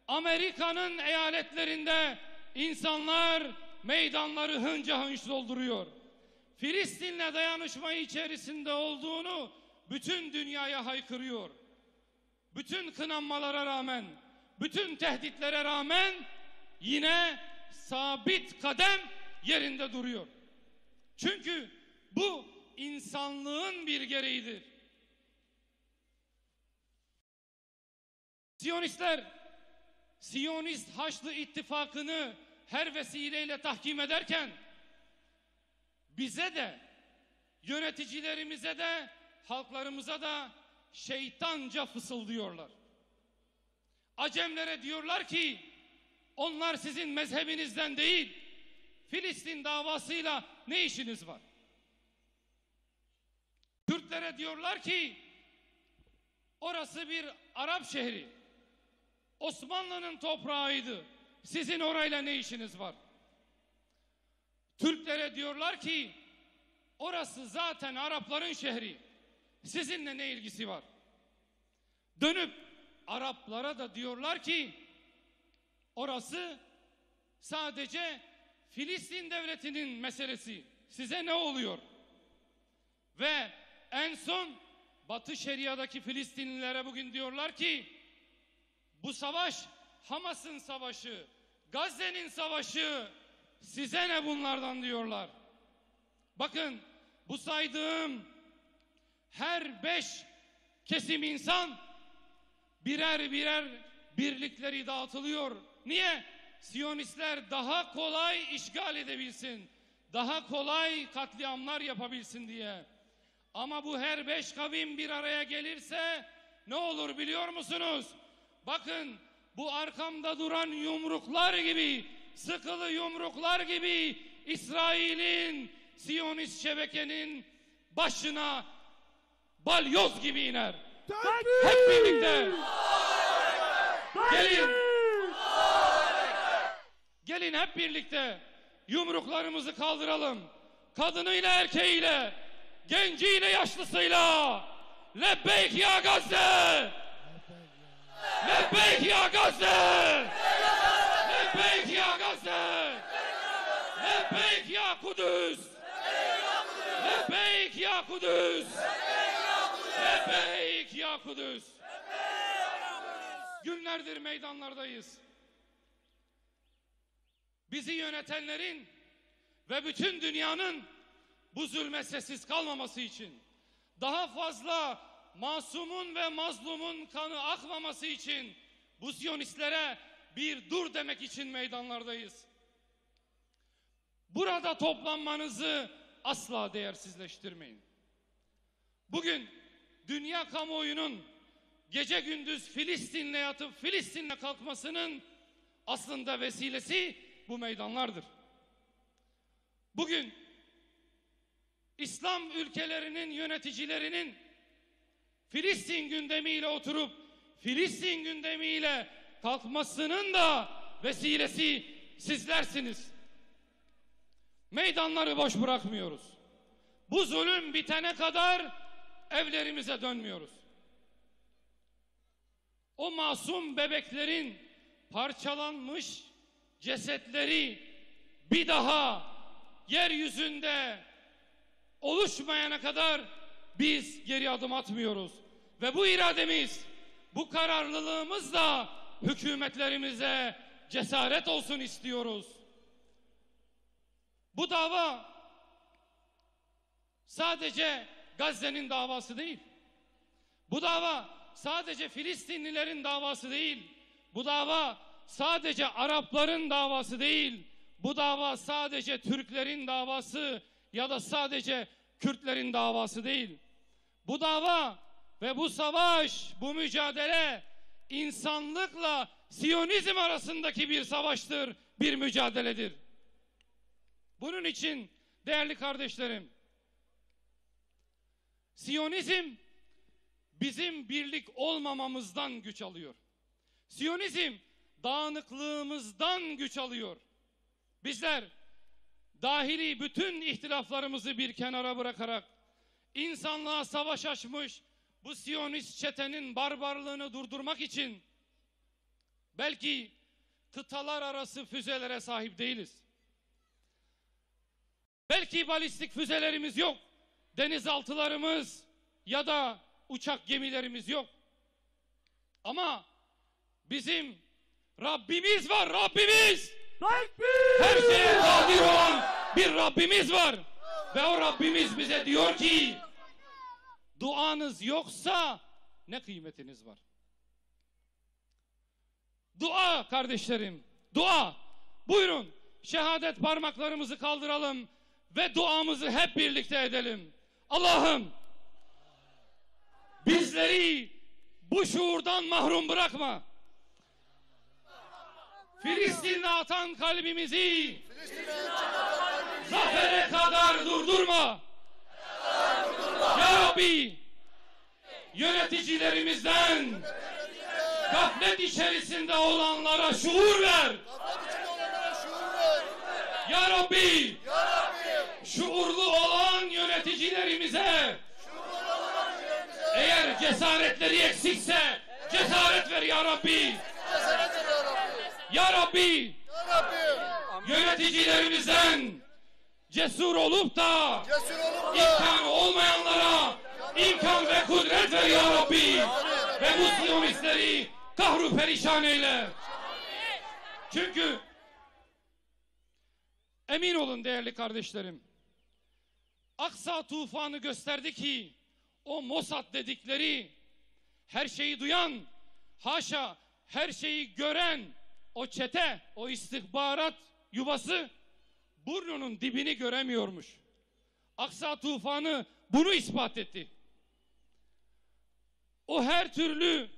Amerika'nın eyaletlerinde insanlar meydanları hınca hınç dolduruyor. Filistin'le dayanışma içerisinde olduğunu bütün dünyaya haykırıyor. Bütün kınanmalara rağmen, bütün tehditlere rağmen yine sabit kadem yerinde duruyor. Çünkü bu insanlığın bir gereğidir. Siyonistler, Siyonist Haçlı İttifakı'nı her vesileyle tahkim ederken bize de, yöneticilerimize de, halklarımıza da şeytanca fısıldıyorlar. Acemlere diyorlar ki onlar sizin mezhebinizden değil, Filistin davasıyla ne işiniz var? Türklere diyorlar ki orası bir Arap şehri, Osmanlı'nın toprağıydı, sizin orayla ne işiniz var? Türklere diyorlar ki orası zaten Arapların şehri, sizinle ne ilgisi var? Dönüp Araplara da diyorlar ki orası sadece Filistin devletinin meselesi, size ne oluyor? Ve en son Batı Şeria'daki Filistinlilere bugün diyorlar ki bu savaş Hamas'ın savaşı, Gazze'nin savaşı, size ne bunlardan diyorlar. Bakın bu saydığım her 5 kesim insan birer birer birlikleri dağıtılıyor. Niye? Siyonistler daha kolay işgal edebilsin, daha kolay katliamlar yapabilsin diye. Ama bu her 5 kavim bir araya gelirse ne olur biliyor musunuz? Bakın bu arkamda duran yumruklar gibi, sıkılı yumruklar gibi İsrail'in, Siyonist şebekenin başına balyoz gibi iner. Hep birlikte gelin hep birlikte yumruklarımızı kaldıralım. Kadınıyla erkeğiyle, genciyle yaşlısıyla. Lebbeyk ya Gazze! Lebbeyk ya Gazze! Lebbeyk ya Gazze! Lebbeyk ya Kudüs! Lebbeyk ya Kudüs! Lebbeyk ya Kudüs! Günlerdir meydanlardayız. Bizi yönetenlerin ve bütün dünyanın bu zulme sessiz kalmaması için, daha fazla masumun ve mazlumun kanı akmaması için, bu Siyonistlere bir dur demek için meydanlardayız. Burada toplanmanızı asla değersizleştirmeyin. Bugün dünya kamuoyunun gece gündüz Filistin'le yatıp Filistin'le kalkmasının aslında vesilesi bu meydanlardır. Bugün İslam ülkelerinin yöneticilerinin Filistin gündemiyle oturup Filistin gündemiyle kalkmasının da vesilesi sizlersiniz. Meydanları boş bırakmıyoruz. Bu zulüm bitene kadar evlerimize dönmüyoruz. O masum bebeklerin parçalanmış cesetleri bir daha yeryüzünde oluşmayana kadar biz geri adım atmıyoruz. Ve bu irademiz, bu kararlılığımızla hükümetlerimize cesaret olsun istiyoruz. Bu dava sadece Gazze'nin davası değil. Bu dava sadece Filistinlilerin davası değil. Bu dava sadece Arapların davası değil. Bu dava sadece Türklerin davası ya da sadece Kürtlerin davası değil. Bu dava ve bu savaş, bu mücadele insanlıkla Siyonizm arasındaki bir savaştır, bir mücadeledir. Bunun için değerli kardeşlerim, Siyonizm bizim birlik olmamamızdan güç alıyor. Siyonizm dağınıklığımızdan güç alıyor. Bizler dahili bütün ihtilaflarımızı bir kenara bırakarak insanlığa savaş açmış bu Siyonist çetenin barbarlığını durdurmak için belki kıtalar arası füzelere sahip değiliz. Belki balistik füzelerimiz yok, denizaltılarımız ya da uçak gemilerimiz yok. Ama bizim Rabbimiz var, Rabbimiz! Her şeye kadir olan bir Rabbimiz var. Ve o Rabbimiz bize diyor ki, duanız yoksa ne kıymetiniz var? Dua kardeşlerim, dua. Buyurun şehadet parmaklarımızı kaldıralım ve duamızı hep birlikte edelim. Allah'ım bizleri bu şuurdan mahrum bırakma. Filistin'e atan kalbimizi zafere kadar durdurma. Ya Rabbi yöneticilerimizden gaflet içerisinde olanlara şuur ver. Ya Rabbi şuurlu olan yöneticilerimize eğer cesaretleri eksikse cesaret ver ya Rabbi. Ya Rabbi yöneticilerimizden cesur olup da imkanı olmayanlara imkan ve kudret ver ya Rabbi. Ve bu Siyonistleri kahru perişan eyle. Çünkü emin olun değerli kardeşlerim, Aksa tufanı gösterdi ki o Mossad dedikleri her şeyi duyan, haşa her şeyi gören o çete, o istihbarat yuvası burnunun dibini göremiyormuş. Aksa tufanı bunu ispat etti. O her türlü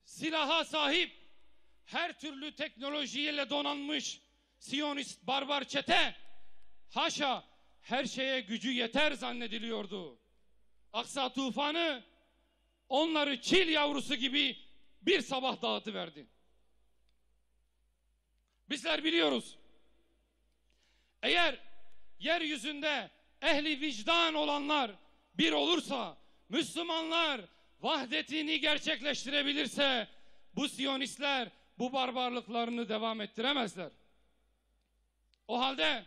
silaha sahip, her türlü teknolojiyle donanmış Siyonist barbar çete, haşa her şeye gücü yeter zannediliyordu. Aksa tufanı onları çil yavrusu gibi bir sabah dağıtıverdi. Bizler biliyoruz. Eğer yeryüzünde ehli vicdan olanlar bir olursa, Müslümanlar vahdetini gerçekleştirebilirse bu Siyonistler bu barbarlıklarını devam ettiremezler. O halde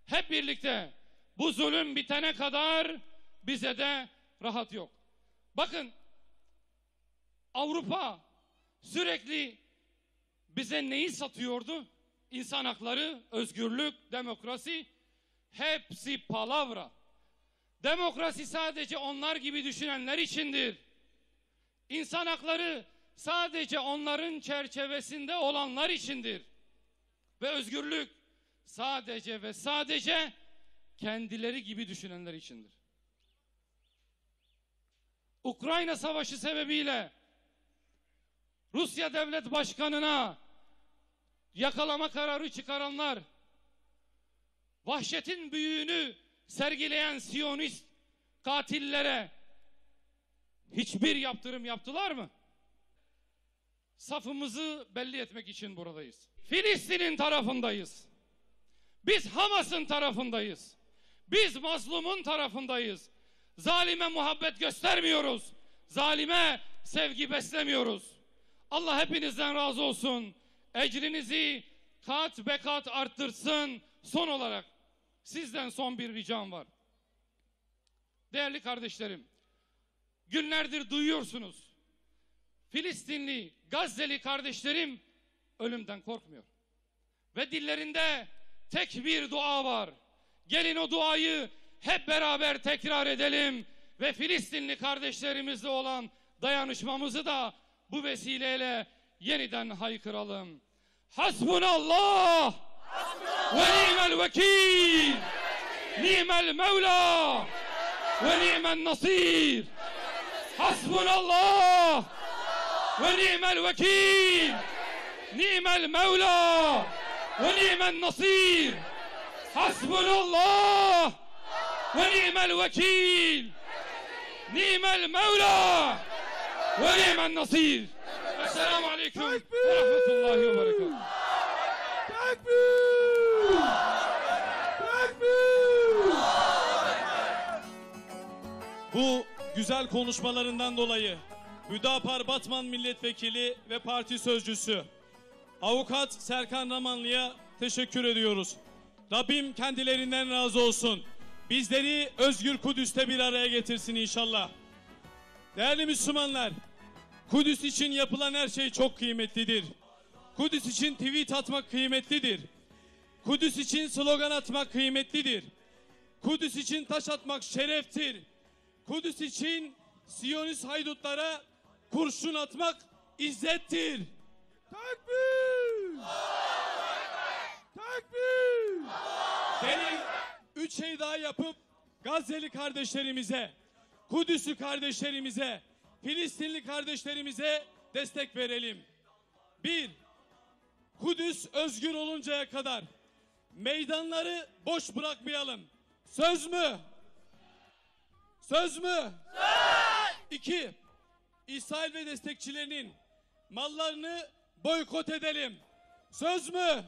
hep birlikte bu zulüm bitene kadar bize de rahat yok. Bakın Avrupa sürekli bize neyi satıyordu? İnsan hakları, özgürlük, demokrasi, hepsi palavra. Demokrasi sadece onlar gibi düşünenler içindir. İnsan hakları sadece onların çerçevesinde olanlar içindir. Ve özgürlük sadece ve sadece kendileri gibi düşünenler içindir. Ukrayna Savaşı sebebiyle Rusya Devlet Başkanı'na yakalama kararı çıkaranlar, vahşetin büyüğünü sergileyen Siyonist katillere hiçbir yaptırım yaptılar mı? Safımızı belli etmek için buradayız. Filistin'in tarafındayız. Biz Hamas'ın tarafındayız. Biz mazlumun tarafındayız. Zalime muhabbet göstermiyoruz. Zalime sevgi beslemiyoruz. Allah hepinizden razı olsun. Ecrinizi kat be kat arttırsın. Son olarak sizden son bir ricam var. Değerli kardeşlerim, günlerdir duyuyorsunuz. Filistinli, Gazze'li kardeşlerim ölümden korkmuyor. Ve dillerinde tek bir dua var. Gelin o duayı hep beraber tekrar edelim ve Filistinli kardeşlerimizle olan dayanışmamızı da bu vesileyle yeniden haykıralım. Hasbunallah ve ni'mel vekil, ni'mel mevla ve ni'mel nasir. Hasbunallah ve ni'mel vekil, ni'mel mevla ve ni'mel nasir. Hasbunallah ve ni'mel vekil, ni'mel mevla ve ni'mel nasir. Esselamu aleyküm ve rahmetullahi ve berekatuhu. güzel konuşmalarından dolayı Hüdapar Batman Milletvekili ve Parti Sözcüsü Avukat Serkan Ramanlı'ya teşekkür ediyoruz. Rabbim kendilerinden razı olsun. Bizleri özgür Kudüs'te bir araya getirsin inşallah. Değerli Müslümanlar, Kudüs için yapılan her şey çok kıymetlidir. Kudüs için tweet atmak kıymetlidir. Kudüs için slogan atmak kıymetlidir. Kudüs için taş atmak şereftir. Kudüs için Siyonist haydutlara kurşun atmak izzettir. Tekbir! Tekbir! Gelin 3 şey daha yapıp Gazze'li kardeşlerimize, Kudüs'lü kardeşlerimize, Filistinli kardeşlerimize destek verelim. 1. Kudüs özgür oluncaya kadar meydanları boş bırakmayalım. Söz mü? Söz mü? Söz! 2. İsrail ve destekçilerinin mallarını boykot edelim. Söz mü?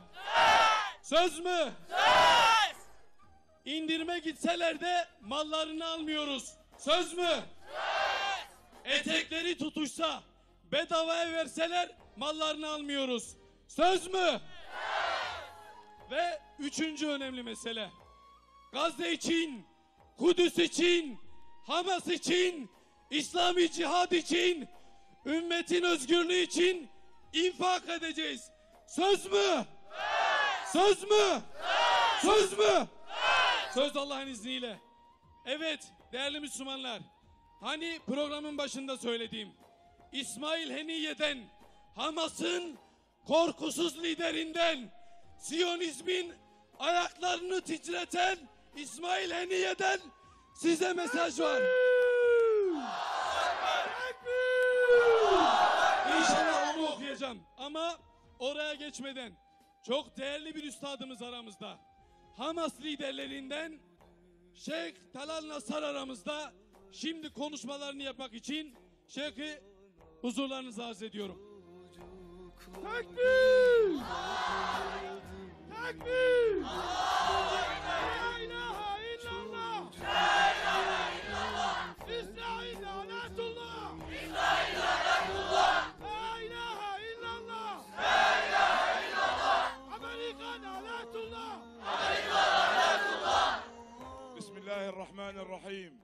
Söz! Söz mü? Söz! İndirime gitseler de mallarını almıyoruz. Söz mü? Söz! Etekleri tutuşsa, bedavaya verseler mallarını almıyoruz. Söz mü? Söz! Ve 3. önemli mesele. Gazze için, Kudüs için, Hamas için, İslami cihad için, ümmetin özgürlüğü için infak edeceğiz. Söz mü? Söz! Söz mü? Söz! Söz mü? Söz Allah'ın izniyle. Evet değerli Müslümanlar, hani programın başında söylediğim İsmail Haniye'den, Hamas'ın korkusuz liderinden, Siyonizmin ayaklarını titreten İsmail Haniye'den size mesaj var. İnşallah onu okuyacağım. Ama oraya geçmeden çok değerli bir üstadımız aramızda. Hamas liderlerinden Şeyh Talal Nasar aramızda. Şimdi konuşmalarını yapmak için Şeyh'i huzurlarınıza arz ediyorum. Tekbir! Tekbir! La ilahe illallah! La ilahe illallah! İsrail lanetullah! İsrail lanetullah! La ilahe illallah! La ilahe illallah! Amerika lanetullah! Amerika lanetullah! Bismillahirrahmanirrahim.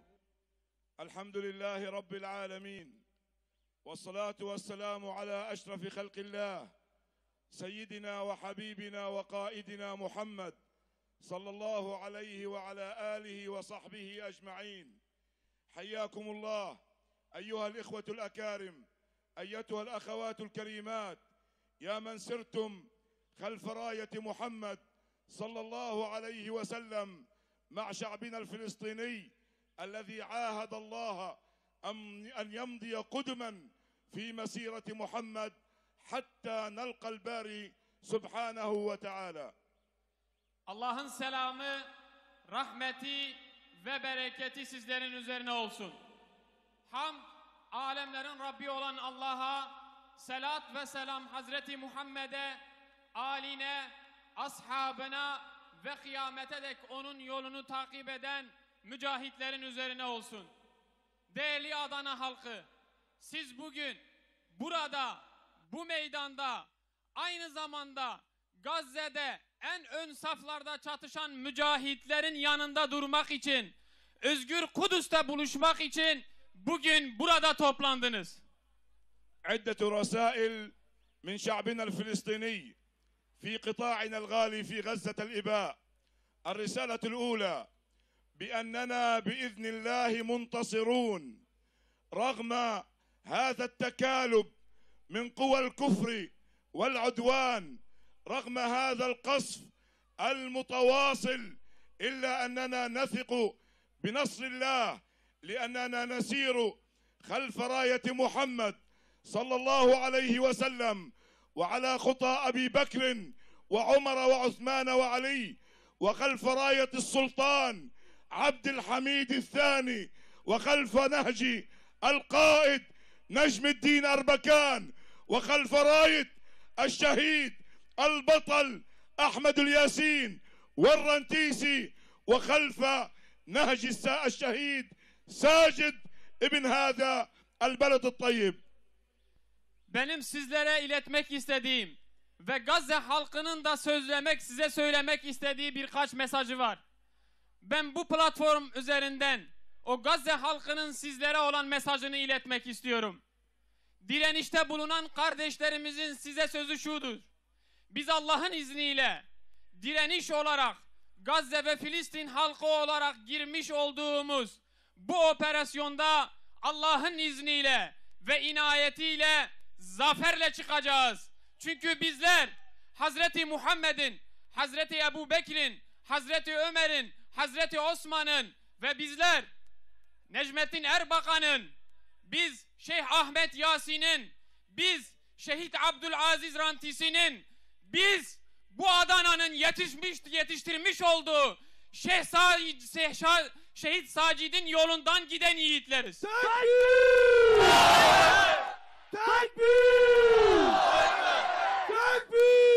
Elhamdülillahi Rabbil alemin. والصلاة والسلام على أشرف خلق الله سيدنا وحبيبنا وقائدنا محمد صلى الله عليه وعلى آله وصحبه أجمعين. حياكم الله أيها الإخوة الأكارم، أيتها الأخوات الكريمات، يا من سرتم خلف راية محمد صلى الله عليه وسلم مع شعبنا الفلسطيني الذي عاهد الله أن يمضي قدما في مسيرة محمد حتى نلقى الباري سبحانه وتعالى. Allah'ın selamı, rahmeti ve bereketi sizlerin üzerine olsun. Hamd, alemlerin Rabbi olan Allah'a, selat ve selam Hazreti Muhammed'e, âline, ashabına ve kıyamete dek onun yolunu takip eden mücahitlerin üzerine olsun. Değerli Adana halkı, siz bugün burada, bu meydanda, aynı zamanda Gazze'de en ön saflarda çatışan mücahitlerin yanında durmak için, özgür Kudüs'te buluşmak için bugün burada toplandınız. عدة رسائل من شعبنا الفلسطيني في قطاعنا الغالي في غزة الإباء. الرسالة الأولى بأننا بإذن الله منتصرون رغم هذا التكالب من قوى الكفر والعدوان، رغم هذا القصف المتواصل، إلا أننا نثق بنصر الله، لأننا نسير خلف راية محمد صلى الله عليه وسلم وعلى خطى أبي بكر وعمر وعثمان وعلي، وخلف راية السلطان عبد الحميد الثاني، وخلف نهج القائد نجم الدين أربكان، وخلف راية الشهيد البطل أحمد الياسين والرنتيسي، وخلف نهج الشهيد ساجد ابن هذا البلد الطيب. Benim sizlere iletmek istediğim ve Gazze halkının da size söylemek istediği birkaç mesajı var. Ben bu platform üzerinden o Gazze halkının sizlere olan mesajını iletmek istiyorum. Direnişte bulunan kardeşlerimizin size sözü şudur. Biz Allah'ın izniyle direniş olarak Gazze ve Filistin halkı olarak girmiş olduğumuz bu operasyonda Allah'ın izniyle ve inayetiyle zaferle çıkacağız. Çünkü bizler Hazreti Muhammed'in, Hazreti Ebu Bekir'in, Hazreti Ömer'in, Hazreti Osman'ın ve bizler Necmettin Erbakan'ın, biz Şeyh Ahmet Yasin'in, biz Şehit Abdülaziz Rantisi'nin, biz bu Adana'nın yetiştirmiş olduğu Şehit Sacid'in yolundan giden yiğitleriz. Tekbir! Tekbir! Tekbir!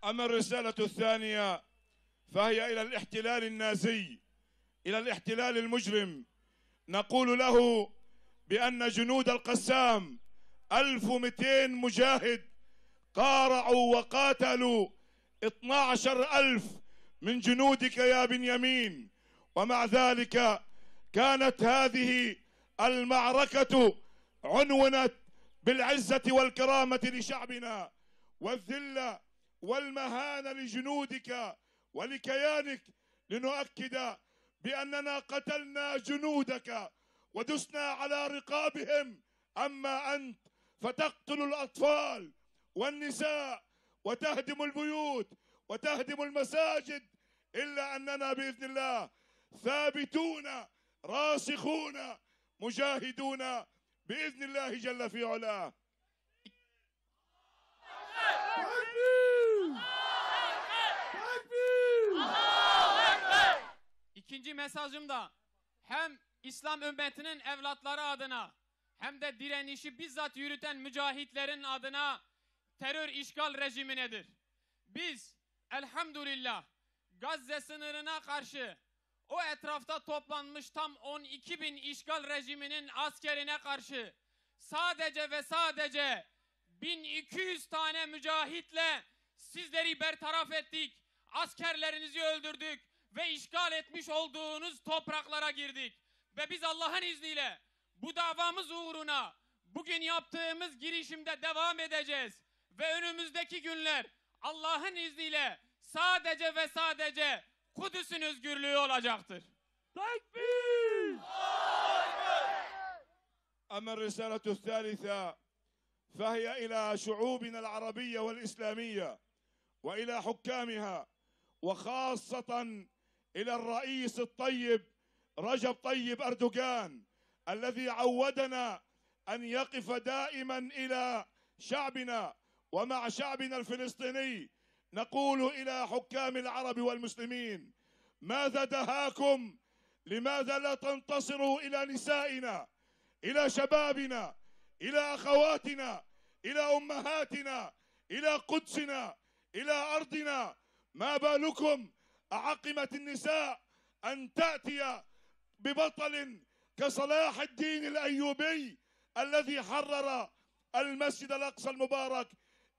أما الرسالة الثانية فهي إلى الاحتلال النازي، إلى الاحتلال المجرم. نقول له بأن جنود القسام 1200 مجاهد قارعوا وقاتلوا 12,000 من جنودك يا بنيامين، ومع ذلك كانت هذه المعركة عنونت بالعزة والكرامة لشعبنا والذلة والمهانة لجنودك ولكيانك، لنؤكد بأننا قتلنا جنودك ودسنا على رقابهم، أما أنت فتقتل الأطفال والنساء وتهدم البيوت وتهدم المساجد، إلا أننا بإذن الله ثابتون راسخون مجاهدون بإذن الله جل في علاه. İkinci mesajım da hem İslam ümmetinin evlatları adına hem de direnişi bizzat yürüten mücahitlerin adına terör işgal rejiminedir. Biz elhamdülillah Gazze sınırına karşı o etrafta toplanmış tam 12.000 işgal rejiminin askerine karşı sadece ve sadece 1200 tane mücahitle sizleri bertaraf ettik, askerlerinizi öldürdük ve işgal etmiş olduğunuz topraklara girdik. Ve biz Allah'ın izniyle bu davamız uğruna bugün yaptığımız girişimde devam edeceğiz. Ve önümüzdeki günler Allah'ın izniyle sadece ve sadece Kudüs'ün özgürlüğü olacaktır. Tekbir! أما الرسالة الثالثة فهي إلى شعوبنا العربية والإسلامية وإلى حكامها، وخاصة إلى الرئيس الطيب رجب طيب أردوغان الذي عودنا أن يقف دائما إلى شعبنا ومع شعبنا الفلسطيني. نقول إلى حكام العرب والمسلمين: ماذا دهاكم؟ لماذا لا تنتصروا إلى نسائنا، إلى شبابنا، إلى أخواتنا، إلى أمهاتنا، إلى قدسنا، إلى أرضنا؟ ما بالكم أعقمت النساء أن تأتي ببطل كصلاح الدين الأيوبي الذي حرر المسجد الأقصى المبارك؟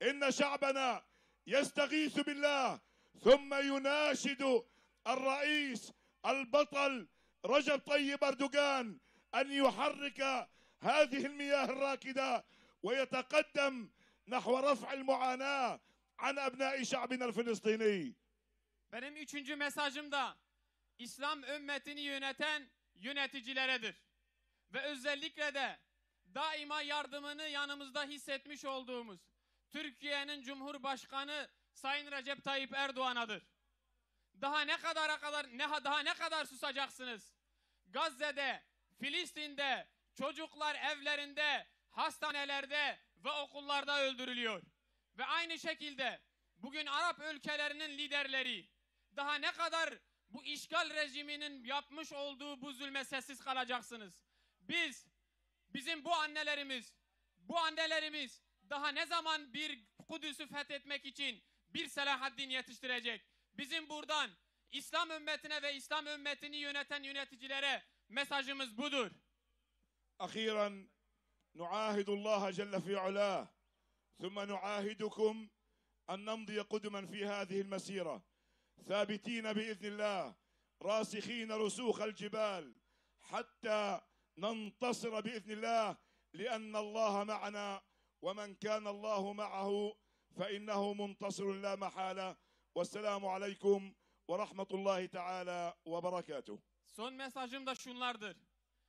إن شعبنا يستغيث بالله ثم يناشد الرئيس البطل رجب طيب أردوغان أن يحرك هذه المياه الراكدة ويتقدم نحو رفع المعاناة عن أبناء شعبنا الفلسطيني. Benim üçüncü mesajım da İslam ümmetini yöneten yöneticileredir. Ve özellikle de daima yardımını yanımızda hissetmiş olduğumuz Türkiye'nin Cumhurbaşkanı Sayın Recep Tayyip Erdoğan'adır. Daha ne kadar susacaksınız? Gazze'de, Filistin'de çocuklar evlerinde, hastanelerde ve okullarda öldürülüyor. Ve aynı şekilde bugün Arap ülkelerinin liderleri daha ne kadar bu işgal rejiminin yapmış olduğu bu zulme sessiz kalacaksınız? Bizim bu annelerimiz daha ne zaman bir Kudüs'ü fethetmek için bir Selahaddin yetiştirecek? Bizim buradan İslam ümmetine ve İslam ümmetini yöneten yöneticilere Mesajımız budur. أخيرا نعاهد الله جل في علاه ثم نعاهدكم أن نمضي قدما في هذه المسيرة ثابتين بإذن الله راسخين رسوخ الجبال حتى ننتصر بإذن الله لأن الله معنا ومن كان الله معه فإنه منتصر لا محالة والسلام عليكم ورحمة الله تعالى وبركاته. Son mesajım da şunlardır.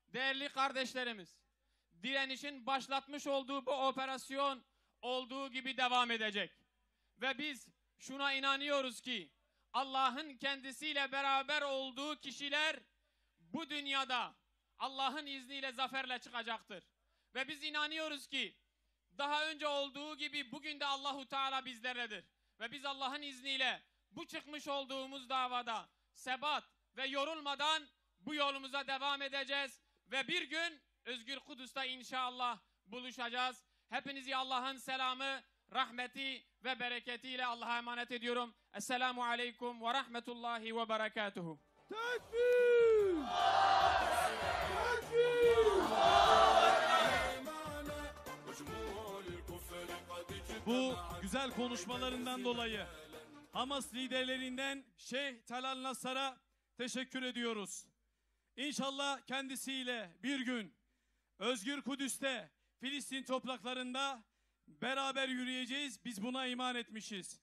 Değerli kardeşlerimiz, direnişin başlatmış olduğu bu operasyon olduğu gibi devam edecek. Ve biz şuna inanıyoruz ki Allah'ın kendisiyle beraber olduğu kişiler bu dünyada Allah'ın izniyle zaferle çıkacaktır. Ve biz inanıyoruz ki daha önce olduğu gibi bugün de Allahu Teala bizlerledir. Ve biz Allah'ın izniyle bu çıkmış olduğumuz davada sebat ve yorulmadan bu yolumuza devam edeceğiz. Ve bir gün Özgür Kudüs'te inşallah buluşacağız. Hepinizi Allah'ın selamı, rahmeti ve bereketiyle Allah'a emanet ediyorum. Esselamu aleyküm ve rahmetullahi ve berekatuhu. Tekbir! Bu güzel konuşmalarından dolayı Hamas liderlerinden Şeyh Talal Nassar'a teşekkür ediyoruz. İnşallah kendisiyle bir gün Özgür Kudüs'te, Filistin topraklarında beraber yürüyeceğiz. Biz buna iman etmişiz.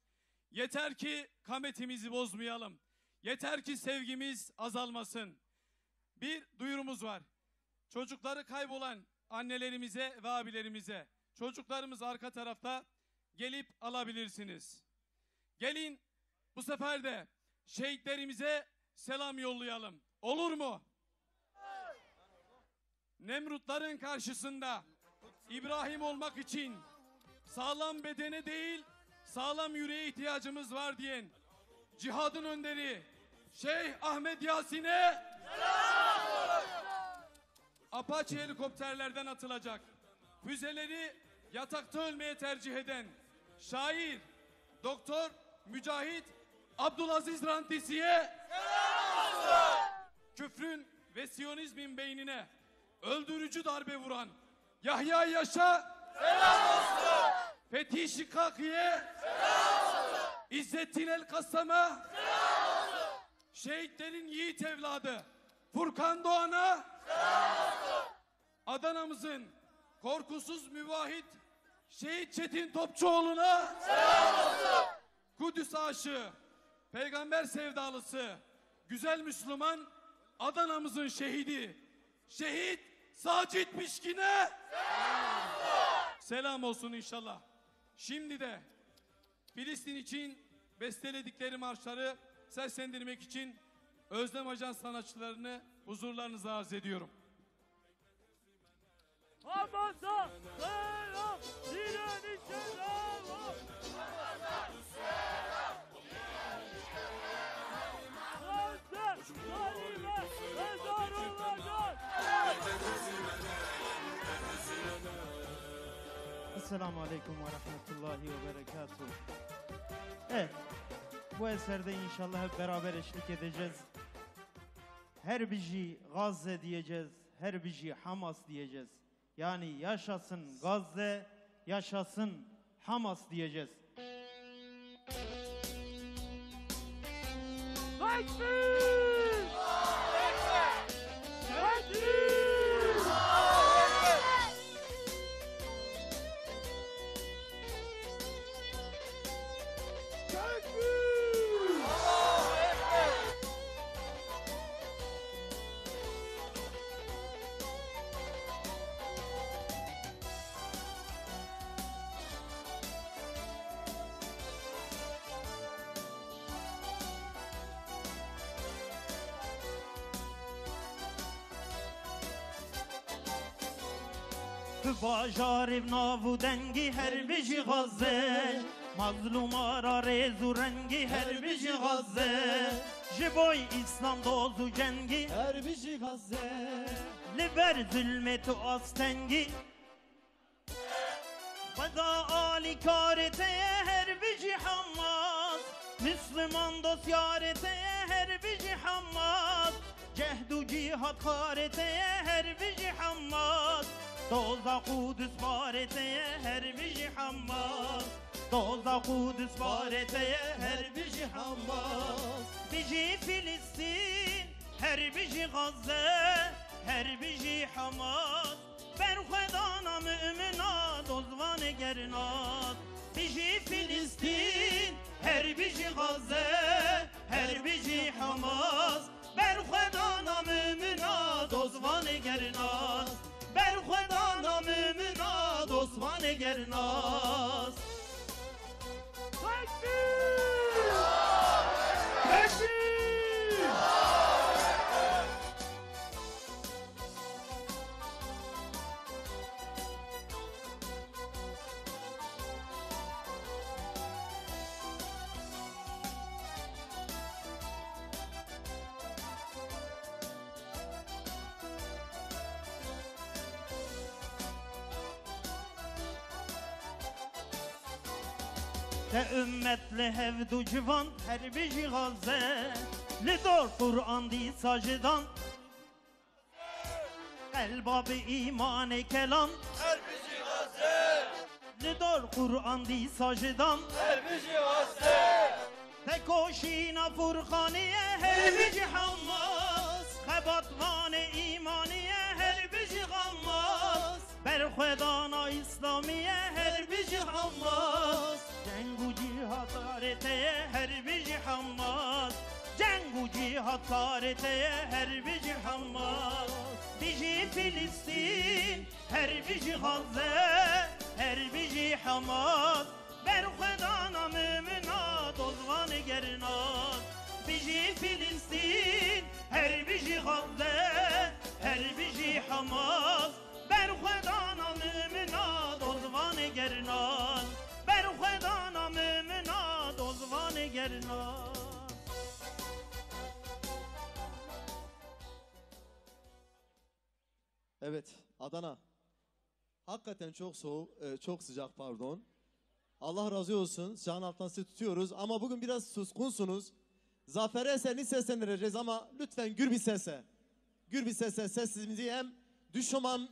Yeter ki kametimizi bozmayalım. Yeter ki sevgimiz azalmasın. Bir duyurumuz var. Çocukları kaybolan annelerimize ve abilerimize, çocuklarımız arka tarafta, gelip alabilirsiniz. Gelin bu sefer de şehitlerimize selam yollayalım. Olur mu? Nemrutların karşısında İbrahim olmak için sağlam bedene değil, sağlam yüreğe ihtiyacımız var diyen cihadın önderi Şeyh Ahmet Yasin'e Apache helikopterlerden atılacak füzeleri yatakta ölmeye tercih eden şair, doktor, mücahit Abdülaziz Rantisi'ye küfrün ve Siyonizmin beynine öldürücü darbe vuran Yahya Yaşa Fethi Şikaki'ye İzzettin El Kassam'a şehitlerin yiğit evladı Furkan Doğan'a Adana'mızın korkusuz müvahhid Şehit Çetin Topçuoğlu'na Kudüs aşığı, peygamber sevdalısı, güzel Müslüman Adana'mızın şehidi Şehit Sacit Pişkin'e selam olsun inşallah. Şimdi de Filistin için besteledikleri marşları seslendirmek için Özlem Ajans sanatçılarını huzurlarınıza arz ediyorum. Hamas'a selam, direnişe devam. Gazze, zalime, mezar olacak. Esselamu Aleyküm ve Rahmetullahi ve Berekatuhu. Evet, bu eserde inşallah hep beraber eşlik edeceğiz. Her biri Gazze diyeceğiz, her biri Hamas diyeceğiz. Yani yaşasın Gazze, yaşasın Hamas diyeceğiz. Tekbir! Tekbir! Bajarib navu dengi her biji Gazze, mazlumara rezu rengi her biji Gazze, jiboy İslam dozu cengi her biji Gazze, liber zulmetu astengi, veda ali kareteye her biji Hamas, Müslüman dost yareteye her biji Hamas, cehdu cihat kareteye her bir Hamas. Doza Kudüs bareteye her bir Hamas. Doza Kudüs bareteye her bir Hamas. Bici Filistin her bir Gazze her bir Hamas. Berxedana mümina dozvan gernat. Bici Filistin her bir Gazze her bir Hamas. Berxedana mümina dozvan gernat. Berxedana mümina dozvan gernat. Te ümmetle hevdu civan her bir Gazze. Lidor Kur'an di sacidan elbab iman kelam her bir Gazze. Lidor Kur'an di sacidan her bir Gazze. Te koşina furkhaniye her bir Hamas. Khabatvane imaniye her bir Hamas. Berxedana İslamiye her bir Hamas. Cengu cihat kareteye her bir Hamas. Cengu cihat kareteye her bir Hamas. Bici Filistin her bir Gazze her bir Hamas. Berxedana mümina dozvan gernat. Bici Filistin her bir Gazze her bir Hamas. Berxedana mümina dozvan gernat. Berxedana mümina dozvan gernat. Evet, Adana. Hakikaten çok soğuk, çok sıcak pardon. Allah razı olsun. Sıcağın altından sizi tutuyoruz ama bugün biraz suskunsunuz. Zafer eserini seslendireceğiz ama lütfen gür bir sesle. Gür bir sesle sesimizi hem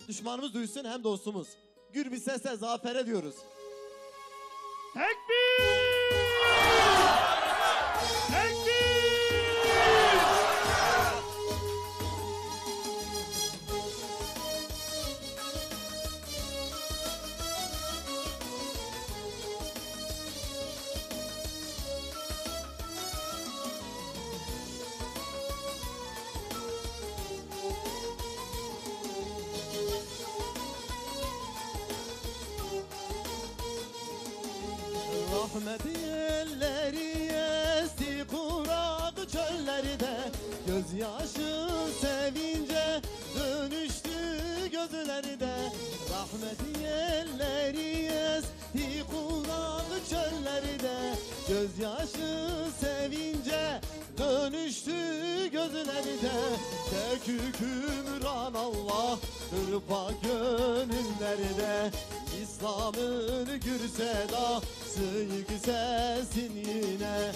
düşmanımız duysun hem dostumuz. Gür bir sesle Zafer'e diyoruz. Tekbir! Tekbir! Rahmet elleri esti kurak çöllerde. Gözyaşı sevince dönüştü gözlerde. Rahmet elleri esti kurak çöllerde. Gözyaşı sevince dönüştü gözlerde. Tek hükümran Allah hırpa gönüllerde. İslam'ın gür sedası yükselsin yine.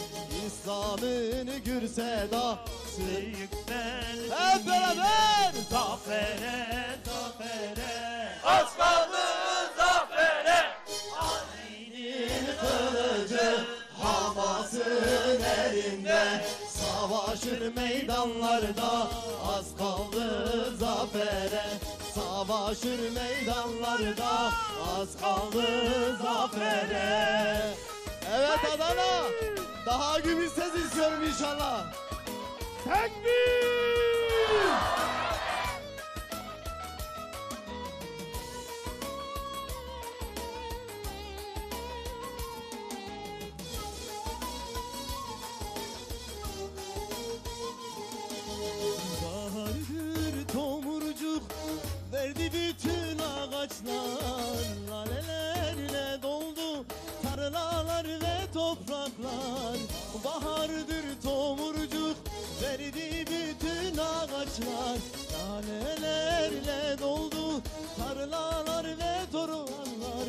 İslam'ın gür sedası yükselsin. Hep beraber zafere, zafere. Az kaldı zafere. Ali'nin kılıcı Hamas'ın elinde. Savaşır meydanlarda az kaldı zafere. Savaşır meydanlarda az kaldı zafere. Evet Adana, daha gibi ses istiyorum inşallah. Tekbir! Bahardır tomurcuk verdi bütün ağaçlar. Lalelerle doldu tarlalar ve topraklar. Bahardır tomurcuk verdi bütün ağaçlar. Lalelerle doldu tarlalar ve topraklar.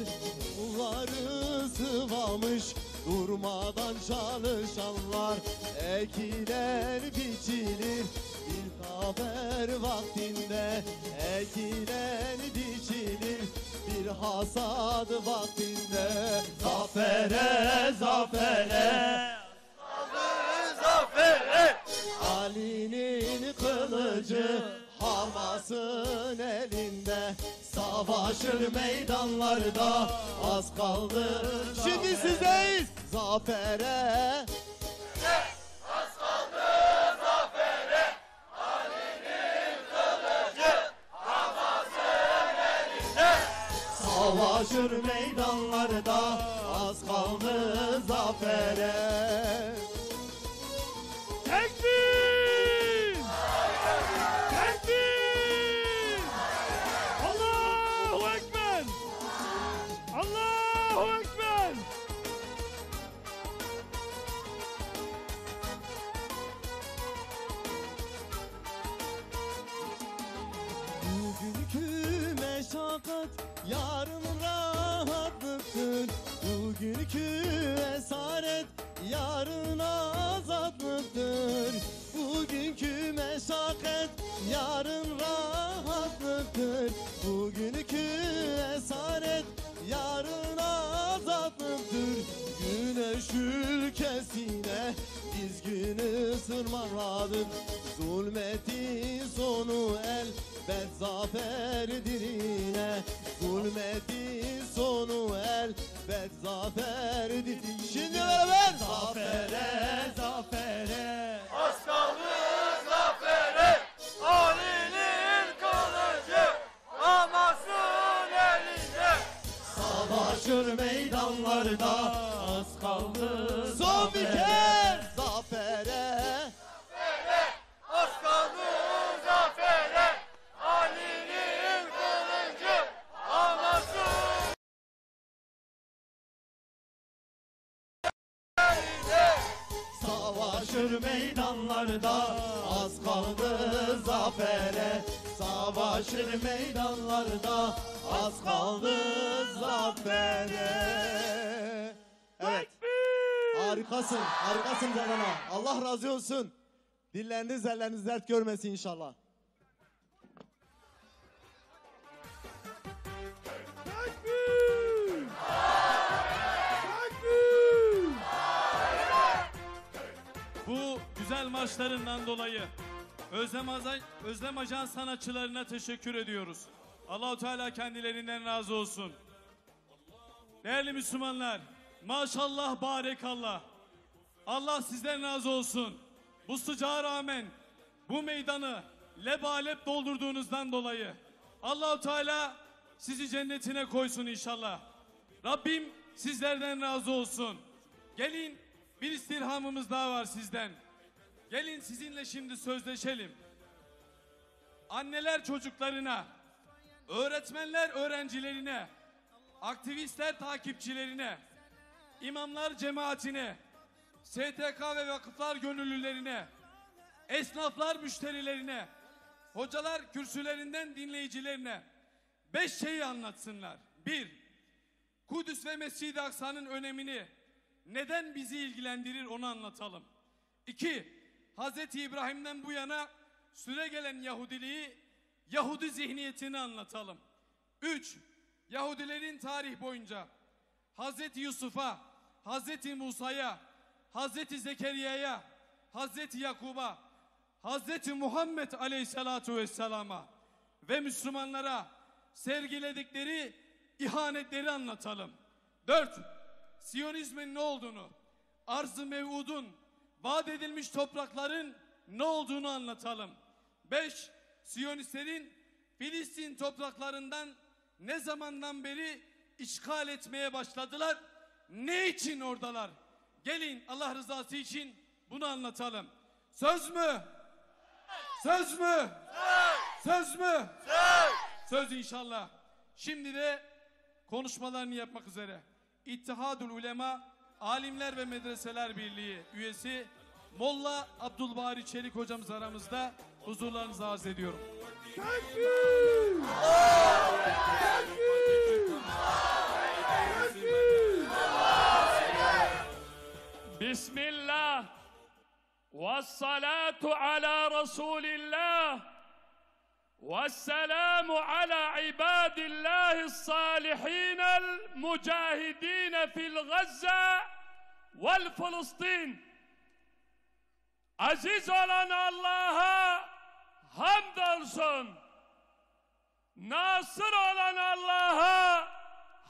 Suları sıvamış durmadan çalışanlar. Ekiler biçilir bir haber vaktinde, ekiler biçilir bir hasad vaktinde. Zafere, zafere, Zafere, Ali'nin kılıcı Hamas'ın elinde, savaşır meydanlarda az kaldı. Şimdi sizdeyiz. Zafere, az kaldı zafere. Ali'nin kılıcı Hamas'ın elinde. savaşır meydanlarda az kaldı zafere. Tekbir! Tekbir! Allahu Ekber! Allahu Ekber! Bugünkü meşakkat yarın rahatlıktır. Bugünkü esaret yarın azatlıktır. Bugünkü meşakkat yarın rahatlıktır. Bugünkü esaret yarın azatlıktır. Güneş ülkesine biz günü sırmaladık. Zulmetin sonu elbet zaferdir yine. Zulmetin sonu elbet zaferdir. Şimdi beraber zafere, zafere. Az kaldı zafere. Ali'nin kılıcı Hamas'ın elinde. Savaşır meydanlarda az kaldı. Son bir kez zafere. Az kaldı zafere. Ali'nin kılıcı Hamas'ın elinde. Savaşır meydanlarda az kaldı zafere. Savaşır meydanlarda az kaldı zafere. Evet. Harikasın, harikasın Canana. Allah razı olsun. Dilleriniz, elleriniz dert görmesin inşallah. Tekbir! Tekbir! Bu güzel maçlarından dolayı Özlem Ajans sanatçılarına teşekkür ediyoruz. Allahu Teala kendilerinden razı olsun. Değerli Müslümanlar, maşallah barekallah. Allah sizden razı olsun. Bu sıcağa rağmen bu meydanı lebalep doldurduğunuzdan dolayı Allahu Teala sizi cennetine koysun inşallah. Rabbim sizlerden razı olsun. Gelin, bir istirhamımız daha var sizden. Gelin sizinle şimdi sözleşelim. Anneler çocuklarına, öğretmenler öğrencilerine, aktivistler takipçilerine, imamlar cemaatine, STK ve vakıflar gönüllülerine, esnaflar müşterilerine, hocalar kürsülerinden dinleyicilerine 5 şeyi anlatsınlar. 1. Kudüs ve Mescid-i Aksa'nın önemini, neden bizi ilgilendirir onu anlatalım. 2. Hazreti İbrahim'den bu yana süregelen Yahudiliği, Yahudi zihniyetini anlatalım. 3. Yahudilerin tarih boyunca Hazreti Yusuf'a, Hazreti Musa'ya, Hazreti Zekeriya'ya, Hazreti Yakub'a, Hazreti Muhammed Aleyhisselatu Vesselam'a ve Müslümanlara sergiledikleri ihanetleri anlatalım. 4. Siyonizmin ne olduğunu, arz-ı mev'udun, vaat edilmiş toprakların ne olduğunu anlatalım. 5. Siyonistlerin Filistin topraklarından ne zamandan beri işgal etmeye başladılar? Ne için oradalar? Gelin Allah rızası için bunu anlatalım. Söz mü? Söz mü? Söz mü? Söz inşallah. Şimdi de konuşmalarını yapmak üzere İttihadül Ulema Alimler ve Medreseler Birliği üyesi Molla Abdülbari Çelik hocamız aramızda, huzurlarınıza arz ediyorum. Tekbir! Tekbir! Tekbir! بسم الله والصلاة على رسول الله والسلام على عباد الله الصالحين المجاهدين في الغزة والفلسطين. Aziz olan Allah'a hamdolsun. Nasır olan Allah'a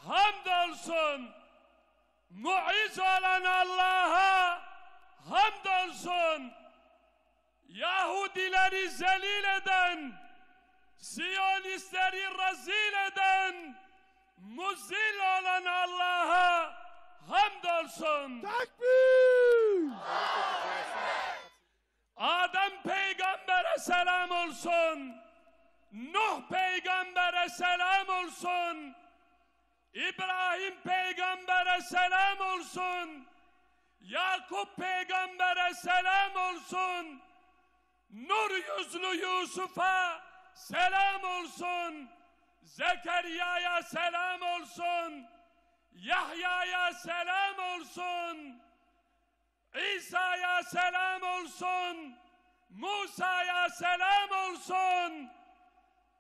hamdolsun. Muiz olan Allah'a hamdolsun. Yahudileri zelil eden, Siyonistleri rezil eden, muzil olan Allah'a hamdolsun. Takbir! Adem peygambere selam olsun. Nuh peygambere selam olsun. İbrahim peygambere selam olsun. Yakup peygambere selam olsun. Nur yüzlü Yusuf'a selam olsun. Zekeriya'ya selam olsun. Yahya'ya selam olsun. İsa'ya selam olsun. Musa'ya selam olsun.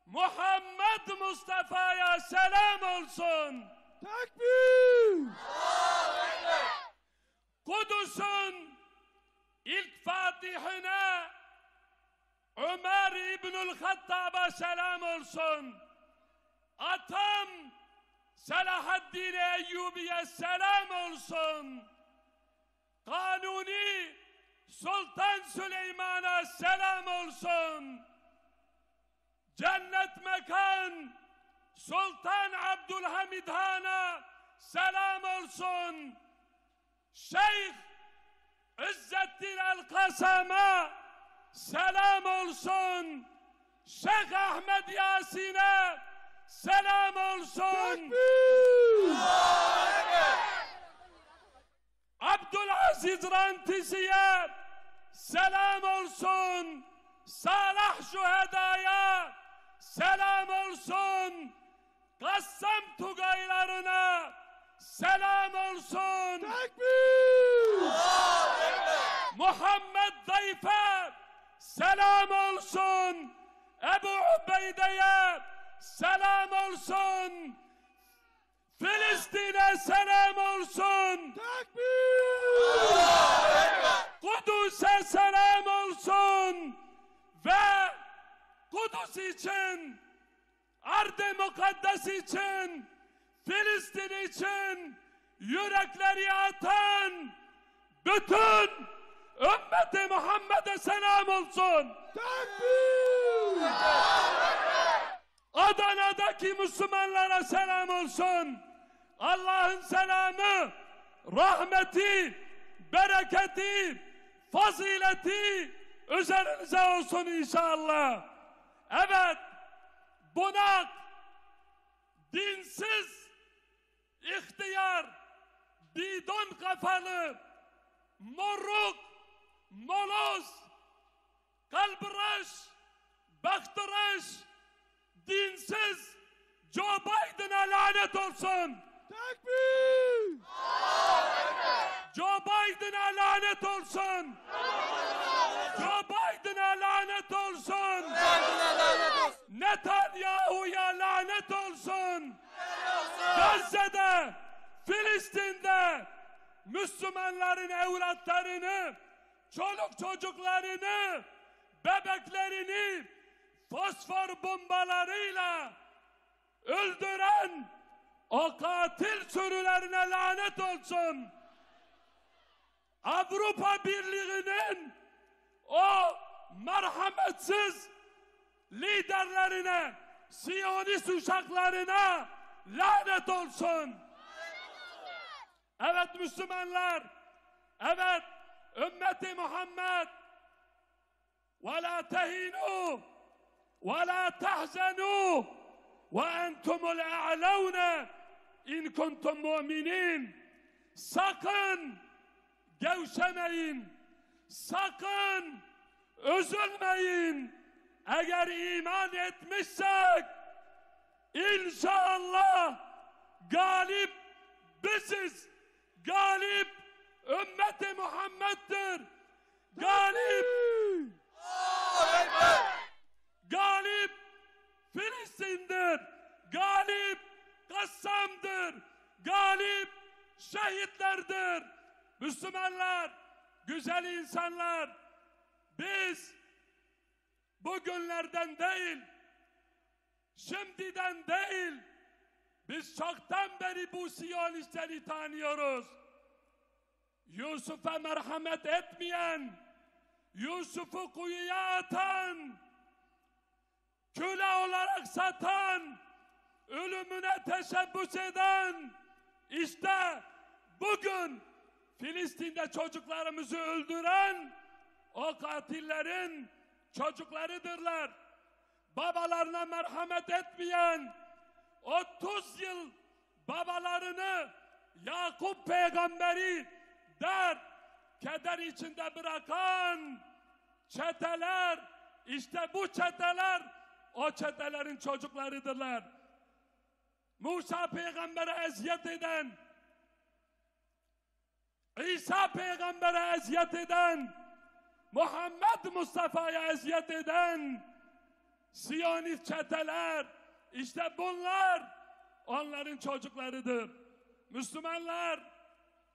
Muhammed Mustafa'ya selam olsun. Takbir! Kudüs'ün ilk fatihine Ömer İbnül Hattab'a selam olsun. Atam Selahaddin Eyyubi'ye selam olsun. Kanuni Sultan Süleyman'a selam olsun. Cennet mekan Sultan Abdülhamid Han'a selam olsun. Şeyh İzzettin El-Kasam'a selam olsun. Şeyh Ahmed Yasin'e selam olsun. Abdülaziz Rantisi'ye selam olsun. Salah Şüheda'ya selam olsun. Kassam Tugaylarına selam olsun. Takbir! Muhammed Zayfe selam olsun. Ebu Ubeyde'ye selam olsun. Filistin'e selam olsun. Takbir! Kudüs'e selam olsun. Ve Kudüs için, Ard-ı Mukaddes için, Filistin için yürekleri atan bütün ümmeti Muhammed'e selam olsun. Takbir! Adana'daki Müslümanlara selam olsun. Allah'ın selamı, rahmeti, bereketi, fazileti üzerinize olsun inşallah. Evet, bunak, dinsiz, ihtiyar, bidon kafalı, moruk, moloz, kalbıraş, baktıraş, dinsiz Joe Biden'a lanet olsun. Takbir! Joe Biden'a lanet olsun. Joe Biden'a lanet olsun. Netanyahu'ya lanet olsun. Gazze'de, Filistin'de Müslümanların evlatlarını, çoluk çocuklarını, bebeklerini fosfor bombalarıyla öldüren o katil sürülerine lanet olsun. Avrupa Birliği'nin o merhametsiz liderlerine, Siyonist uşaklarına lanet olsun. Evet Müslümanlar, evet ümmeti Muhammed, وَلَا تَهِنُوا وَلَا تَحْزَنُوا وَاَنْتُمُ الْاَعْلَوْنَ اِنْ كُنْتُمْ مُؤْمِنِينَ. Sakın gevşemeyin, sakın üzülmeyin. Eğer iman etmişsek İnşallah galip biziz. Galip ümmeti Muhammed. Muhammed'dir. Galip! Galip Filistin'dir. Galip Kassam'dır. Galip şehitlerdir. Müslümanlar, güzel insanlar, biz bugünlerden değil, şimdiden değil, biz çoktan beri bu Siyonistleri tanıyoruz. Yusuf'a merhamet etmeyen, Yusuf'u kuyuya atan, köle olarak satan, ölümüne teşebbüs eden, işte bugün Filistin'de çocuklarımızı öldüren o katillerin çocuklarıdırlar. Babalarına merhamet etmeyen, 30 yıl babalarını Yakup peygamberi der keder içinde bırakan çeteler, işte bu çeteler o çetelerin çocuklarıdırlar. Musa peygambere eziyet eden, İsa peygambere eziyet eden, Muhammed Mustafa'ya eziyet eden Siyonist çeteler, işte bunlar onların çocuklarıdır. Müslümanlar,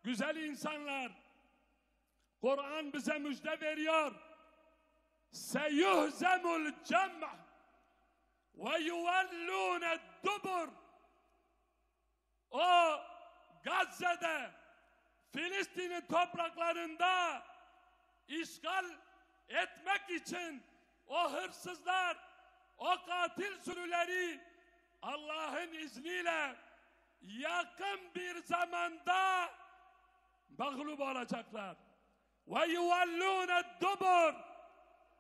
güzel insanlar, Kur'an bize müjde veriyor. Seyuhzemul cem' ve yuvellûne dubur. O Gazze'de, Filistin'in topraklarında işgal etmek için o hırsızlar, o katil sürüleri Allah'ın izniyle yakın bir zamanda mağlup olacaklar. Ve yuvellûne dubur.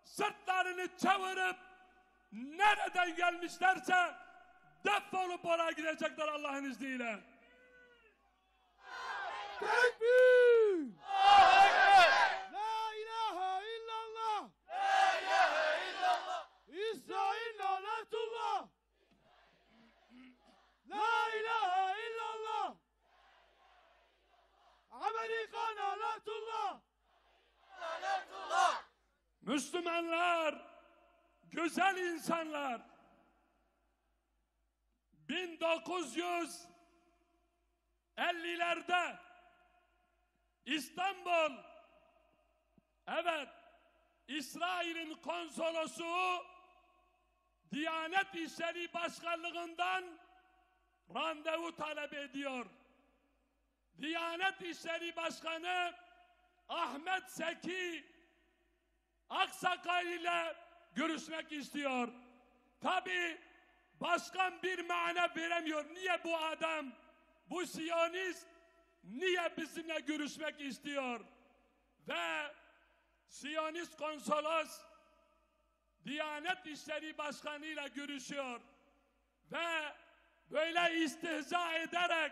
Sırtlarını çevirip nereden gelmişlerse defolup oraya gidecekler Allah'ın izniyle. Tekbir! La ilahe illallah! La ilahe illallah! İsrail lanetullah! La ilahe illallah! Amerika lanetullah! Lanetullah! Müslümanlar, güzel insanlar, 1950'lerde İstanbul, evet, İsrail'in konsolosu Diyanet İşleri Başkanlığı'ndan randevu talep ediyor. Diyanet İşleri Başkanı Ahmet Seki Aksakal ile görüşmek istiyor. Tabii başkan bir mana veremiyor. Niye bu adam, bu Siyonist niye bizimle görüşmek istiyor? Ve Siyonist konsolos Diyanet İşleri Başkanı ile görüşüyor. Ve böyle istihza ederek,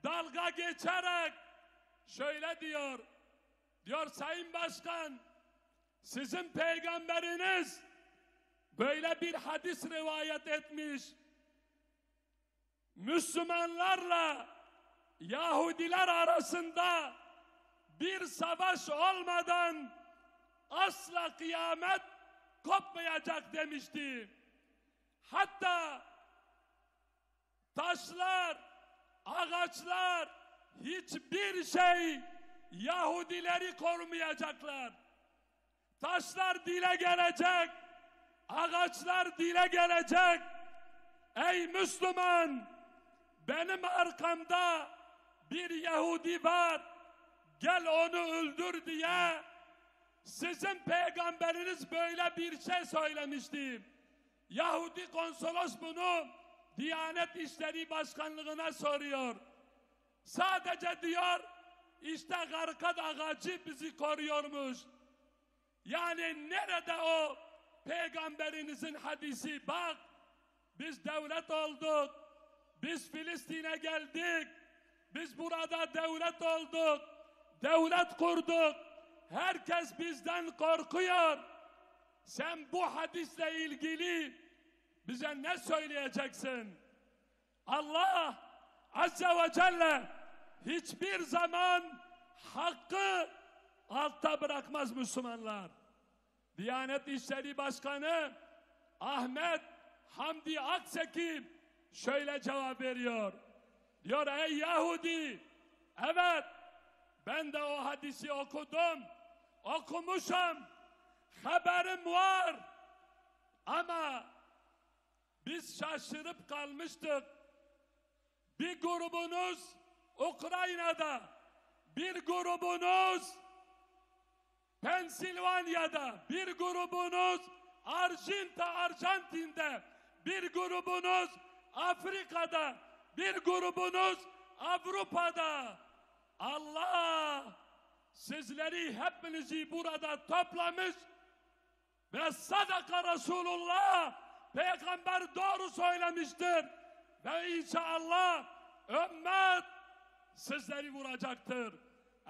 dalga geçerek şöyle diyor. Diyor, Sayın Başkan, sizin peygamberiniz böyle bir hadis rivayet etmiş. Müslümanlarla Yahudiler arasında bir savaş olmadan asla kıyamet kopmayacak demişti. Hatta taşlar, ağaçlar, hiçbir şey Yahudileri korumayacaklar. Taşlar dile gelecek, ağaçlar dile gelecek. Ey Müslüman, benim arkamda bir Yahudi var, gel onu öldür diye sizin peygamberiniz böyle bir şey söylemişti. Yahudi konsolos bunu Diyanet İşleri Başkanlığı'na soruyor. Sadece diyor, işte garkat ağacı bizi koruyormuş. Yani nerede o peygamberinizin hadisi? Bak, biz devlet olduk, biz Filistin'e geldik, biz burada devlet olduk, devlet kurduk, herkes bizden korkuyor. Sen bu hadisle ilgili bize ne söyleyeceksin? Allah Azze ve Celle hiçbir zaman hakkı altta bırakmaz Müslümanlar. Diyanet İşleri Başkanı Ahmet Hamdi Aksekip şöyle cevap veriyor. Diyor ey Yahudi, evet ben de o hadisi okudum, okumuşum, haberim var ama biz şaşırıp kalmıştık. Bir grubunuz Ukrayna'da, bir grubunuz Pensilvanya'da, bir grubunuz Arjantin'de, bir grubunuz Afrika'da, bir grubunuz Avrupa'da. Allah sizleri hepinizi burada toplamış ve sadaka Resulullah, Peygamber doğru söylemiştir ve inşallah ümmet sizleri vuracaktır.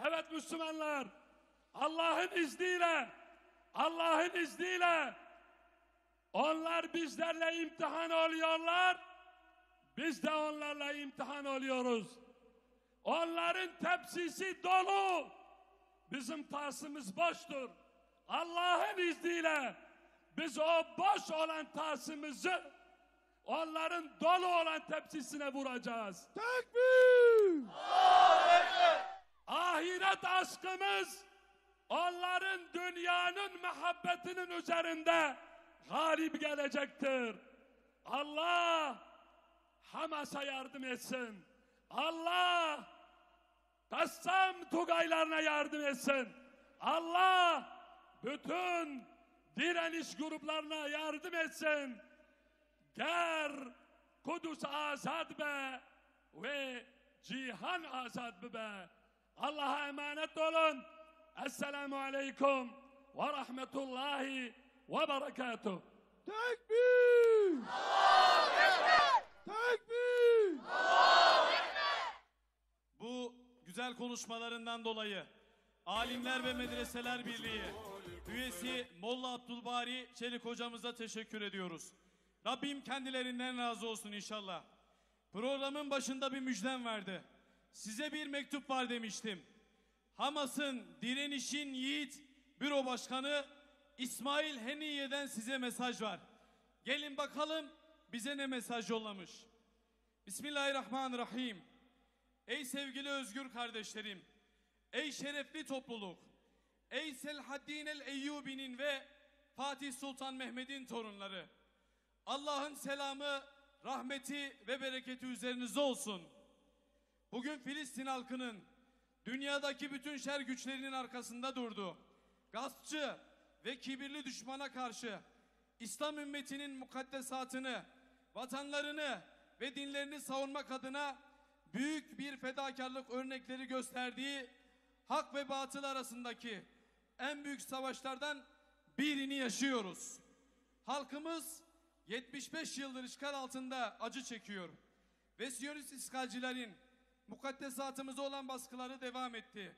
Evet Müslümanlar, Allah'ın izniyle onlar bizlerle imtihan oluyorlar, biz de onlarla imtihan oluyoruz. Onların tepsisi dolu, bizim tasımız boştur. Allah'ın izniyle biz o boş olan tasımızı onların dolu olan tepsisine vuracağız. Tekbir! Ahiret aşkımız onların dünyanın muhabbetinin üzerinde galip gelecektir. Allah Hamas'a yardım etsin. Allah Kassam Tugaylarına yardım etsin. Allah bütün direniş gruplarına yardım etsin. Ger Kudüs azad be ve cihan azad be. Allah'a emanet olun. Esselamu aleyküm ve rahmetullahi ve berekatuhu. Tekbir! Tekbir! Bu güzel konuşmalarından dolayı Alimler ve Medreseler Birliği üyesi Molla Abdülbari Çelik hocamıza teşekkür ediyoruz. Rabbim kendilerinden razı olsun inşallah. Programın başında bir müjdem vardı. Size bir mektup var demiştim. Hamas'ın, direnişin yiğit büro başkanı İsmail Heniye'den size mesaj var. Gelin bakalım bize ne mesaj yollamış. Bismillahirrahmanirrahim. Ey sevgili özgür kardeşlerim, ey şerefli topluluk, ey Selahaddin el-Eyyubi'nin ve Fatih Sultan Mehmet'in torunları. Allah'ın selamı, rahmeti ve bereketi üzerinize olsun. Bugün Filistin halkının dünyadaki bütün şer güçlerinin arkasında durdu. Gaspçı ve kibirli düşmana karşı İslam ümmetinin mukaddesatını, vatanlarını ve dinlerini savunmak adına büyük bir fedakarlık örnekleri gösterdiği hak ve batıl arasındaki en büyük savaşlardan birini yaşıyoruz. Halkımız 75 yıldır işgal altında acı çekiyor ve Siyonist işgalcilerin mukaddesatımıza olan baskıları devam etti.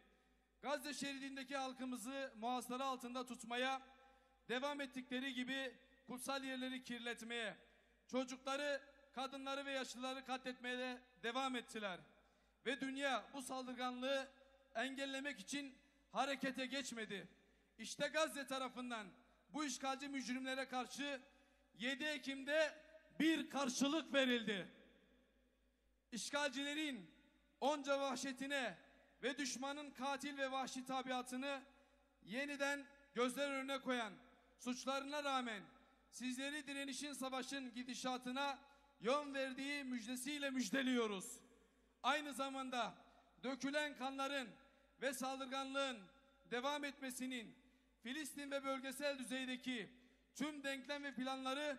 Gazze şeridindeki halkımızı muhasara altında tutmaya devam ettikleri gibi kutsal yerleri kirletmeye, çocukları, kadınları ve yaşlıları katletmeye de devam ettiler. Ve dünya bu saldırganlığı engellemek için harekete geçmedi. İşte Gazze tarafından bu işgalci mücrimlere karşı 7 Ekim'de bir karşılık verildi. İşgalcilerin onca vahşetine ve düşmanın katil ve vahşi tabiatını yeniden gözler önüne koyan suçlarına rağmen sizleri direnişin, savaşın gidişatına yön verdiği müjdesiyle müjdeliyoruz. Aynı zamanda dökülen kanların ve saldırganlığın devam etmesinin Filistin ve bölgesel düzeydeki tüm denklem ve planları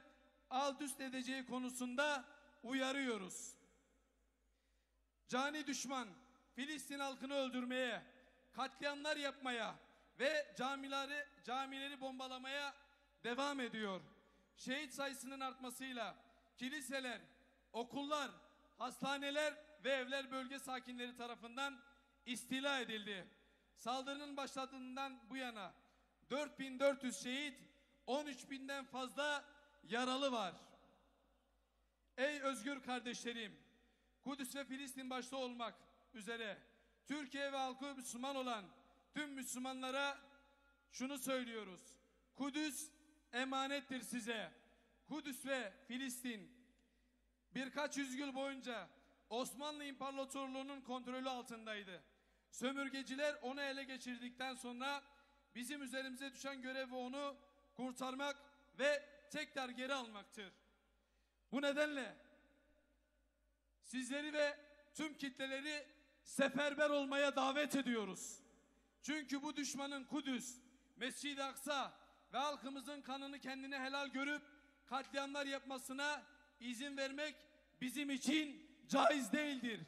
alt üst edeceği konusunda uyarıyoruz. Cani düşman Filistin halkını öldürmeye, katliamlar yapmaya ve camileri bombalamaya devam ediyor. Şehit sayısının artmasıyla kiliseler, okullar, hastaneler ve evler bölge sakinleri tarafından istila edildi. Saldırının başladığından bu yana 4400 şehit, 13.000'den fazla yaralı var. Ey özgür kardeşlerim, Kudüs ve Filistin başta olmak üzere Türkiye ve halkı Müslüman olan tüm Müslümanlara şunu söylüyoruz. Kudüs emanettir size. Kudüs ve Filistin birkaç yüzyıl boyunca Osmanlı İmparatorluğu'nun kontrolü altındaydı. Sömürgeciler onu ele geçirdikten sonra bizim üzerimize düşen görev onu kurtarmak ve tekrar geri almaktır. Bu nedenle sizleri ve tüm kitleleri seferber olmaya davet ediyoruz. Çünkü bu düşmanın Kudüs, Mescid-i Aksa ve halkımızın kanını kendine helal görüp katliamlar yapmasına izin vermek bizim için caiz değildir.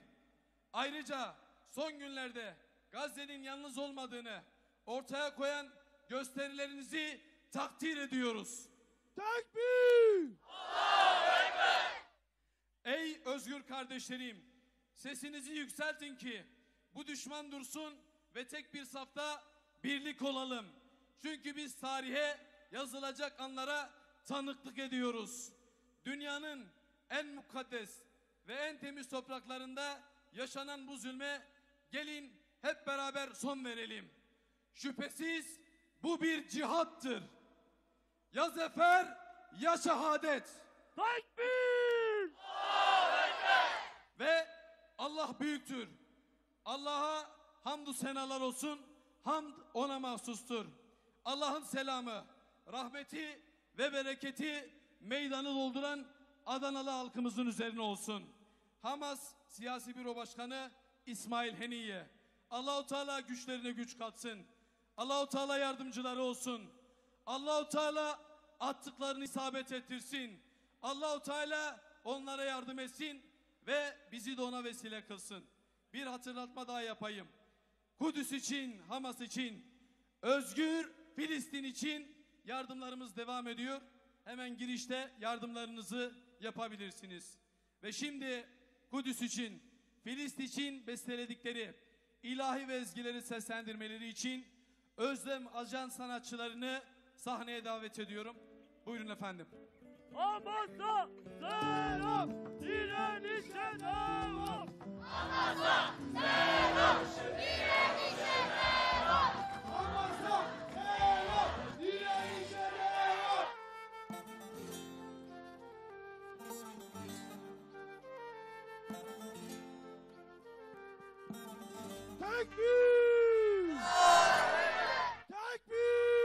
Ayrıca son günlerde Gazze'nin yalnız olmadığını ortaya koyan gösterilerinizi takdir ediyoruz. Tekbir! Allahu Ekber! Ey özgür kardeşlerim, sesinizi yükseltin ki bu düşman dursun ve tek bir safta birlik olalım. Çünkü biz tarihe yazılacak anlara tanıklık ediyoruz. Dünyanın en mukaddes ve en temiz topraklarında yaşanan bu zulme gelin hep beraber son verelim. Şüphesiz bu bir cihattır. Ya zafer ya şehadet. Tekbir! Ve Allah büyüktür. Allah'a hamdü senalar olsun. Hamd ona mahsustur. Allah'ın selamı, rahmeti ve bereketi meydanı dolduran Adanalı halkımızın üzerine olsun. Hamas Siyasi Büro Başkanı İsmail Heniye, Allah-u Teala güçlerine güç katsın. Allah-u Teala yardımcıları olsun. Allah-u Teala attıklarını isabet ettirsin. Allah-u Teala onlara yardım etsin ve bizi de ona vesile kılsın. Bir hatırlatma daha yapayım. Kudüs için, Hamas için, özgür Filistin için yardımlarımız devam ediyor. Hemen girişte yardımlarınızı yapabilirsiniz. Ve şimdi Kudüs için, Filistin için besteledikleri ilahi ve ezgileri seslendirmeleri için Özlem Ajan sanatçılarını sahneye davet ediyorum. Buyurun efendim. Hamas'a selam, direnişe devam. Hamas'a selam, direnişe devam. Hamas'a selam, direnişe devam. Tekbir! Tekbir!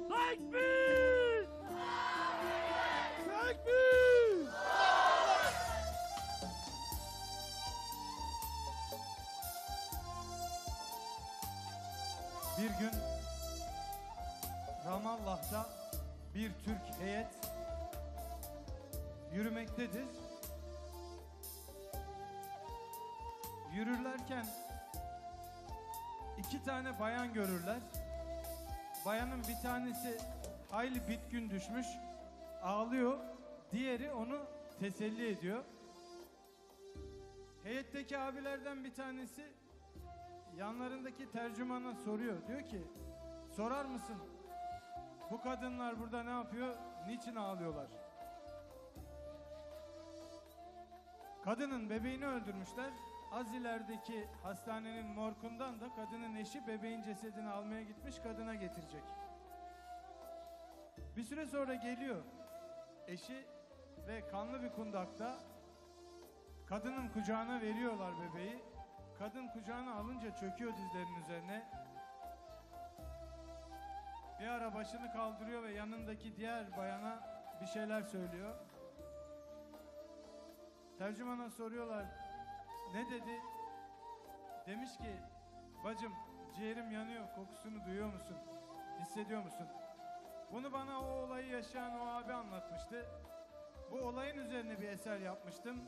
Tekbir! Tekbir! Bir gün Ramallah'ta bir Türk heyet yürümektedir. Yürürlerken iki tane bayan görürler. Bayanın bir tanesi hayli bitkin düşmüş, ağlıyor. Diğeri onu teselli ediyor. Heyetteki abilerden bir tanesi yanlarındaki tercümana soruyor. Diyor ki, sorar mısın bu kadınlar burada ne yapıyor, niçin ağlıyorlar? Kadının bebeğini öldürmüşler. Az ilerideki hastanenin morgundan da kadının eşi bebeğin cesedini almaya gitmiş, kadına getirecek. Bir süre sonra geliyor eşi ve kanlı bir kundakta kadının kucağına veriyorlar bebeği. Kadın kucağına alınca çöküyor dizlerinin üzerine. Bir ara başını kaldırıyor ve yanındaki diğer bayana bir şeyler söylüyor. Tercümana soruyorlar, ne dedi? Demiş ki, bacım ciğerim yanıyor, kokusunu duyuyor musun? Hissediyor musun? Bunu bana o olayı yaşayan o abi anlatmıştı. Bu olayın üzerine bir eser yapmıştım.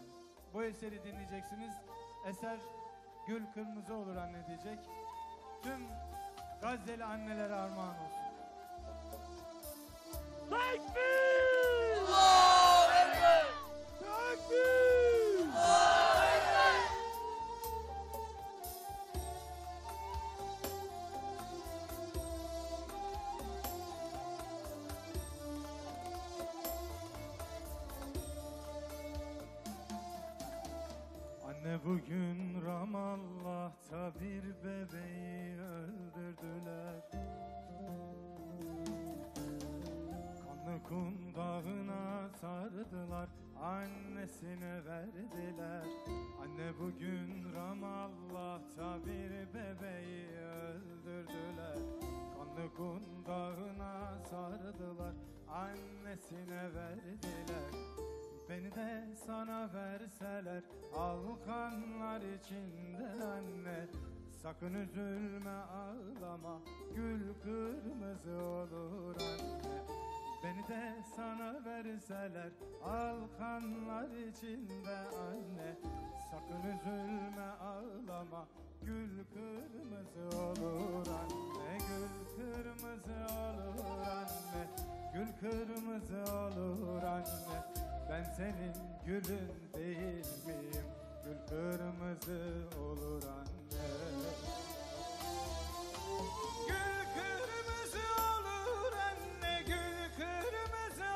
Bu eseri dinleyeceksiniz. Eser Gül Kırmızı Olur Anne diyecek. Tüm Gazze'li annelere armağan olsun. Tekbir! Allahu bugün Ramallah'ta bir bebeği öldürdüler. Kanlı kundağına sardılar, annesine verdiler. Anne bugün Ramallah'ta bir bebeği öldürdüler. Kanlı kundağına sardılar, annesine verdiler. Beni de sana verseler, al kanlar içinde anne. Sakın üzülme, ağlama, gül kırmızı olur anne. Beni de sana verseler, al kanlar içinde anne. Sakın üzülme, ağlama, gül kırmızı olur anne. Gül kırmızı olur anne, gül kırmızı olur anne. Ben senin gülün değil miyim? Gül kırmızı olur anne. Gül kırmızı olur anne, gül kırmızı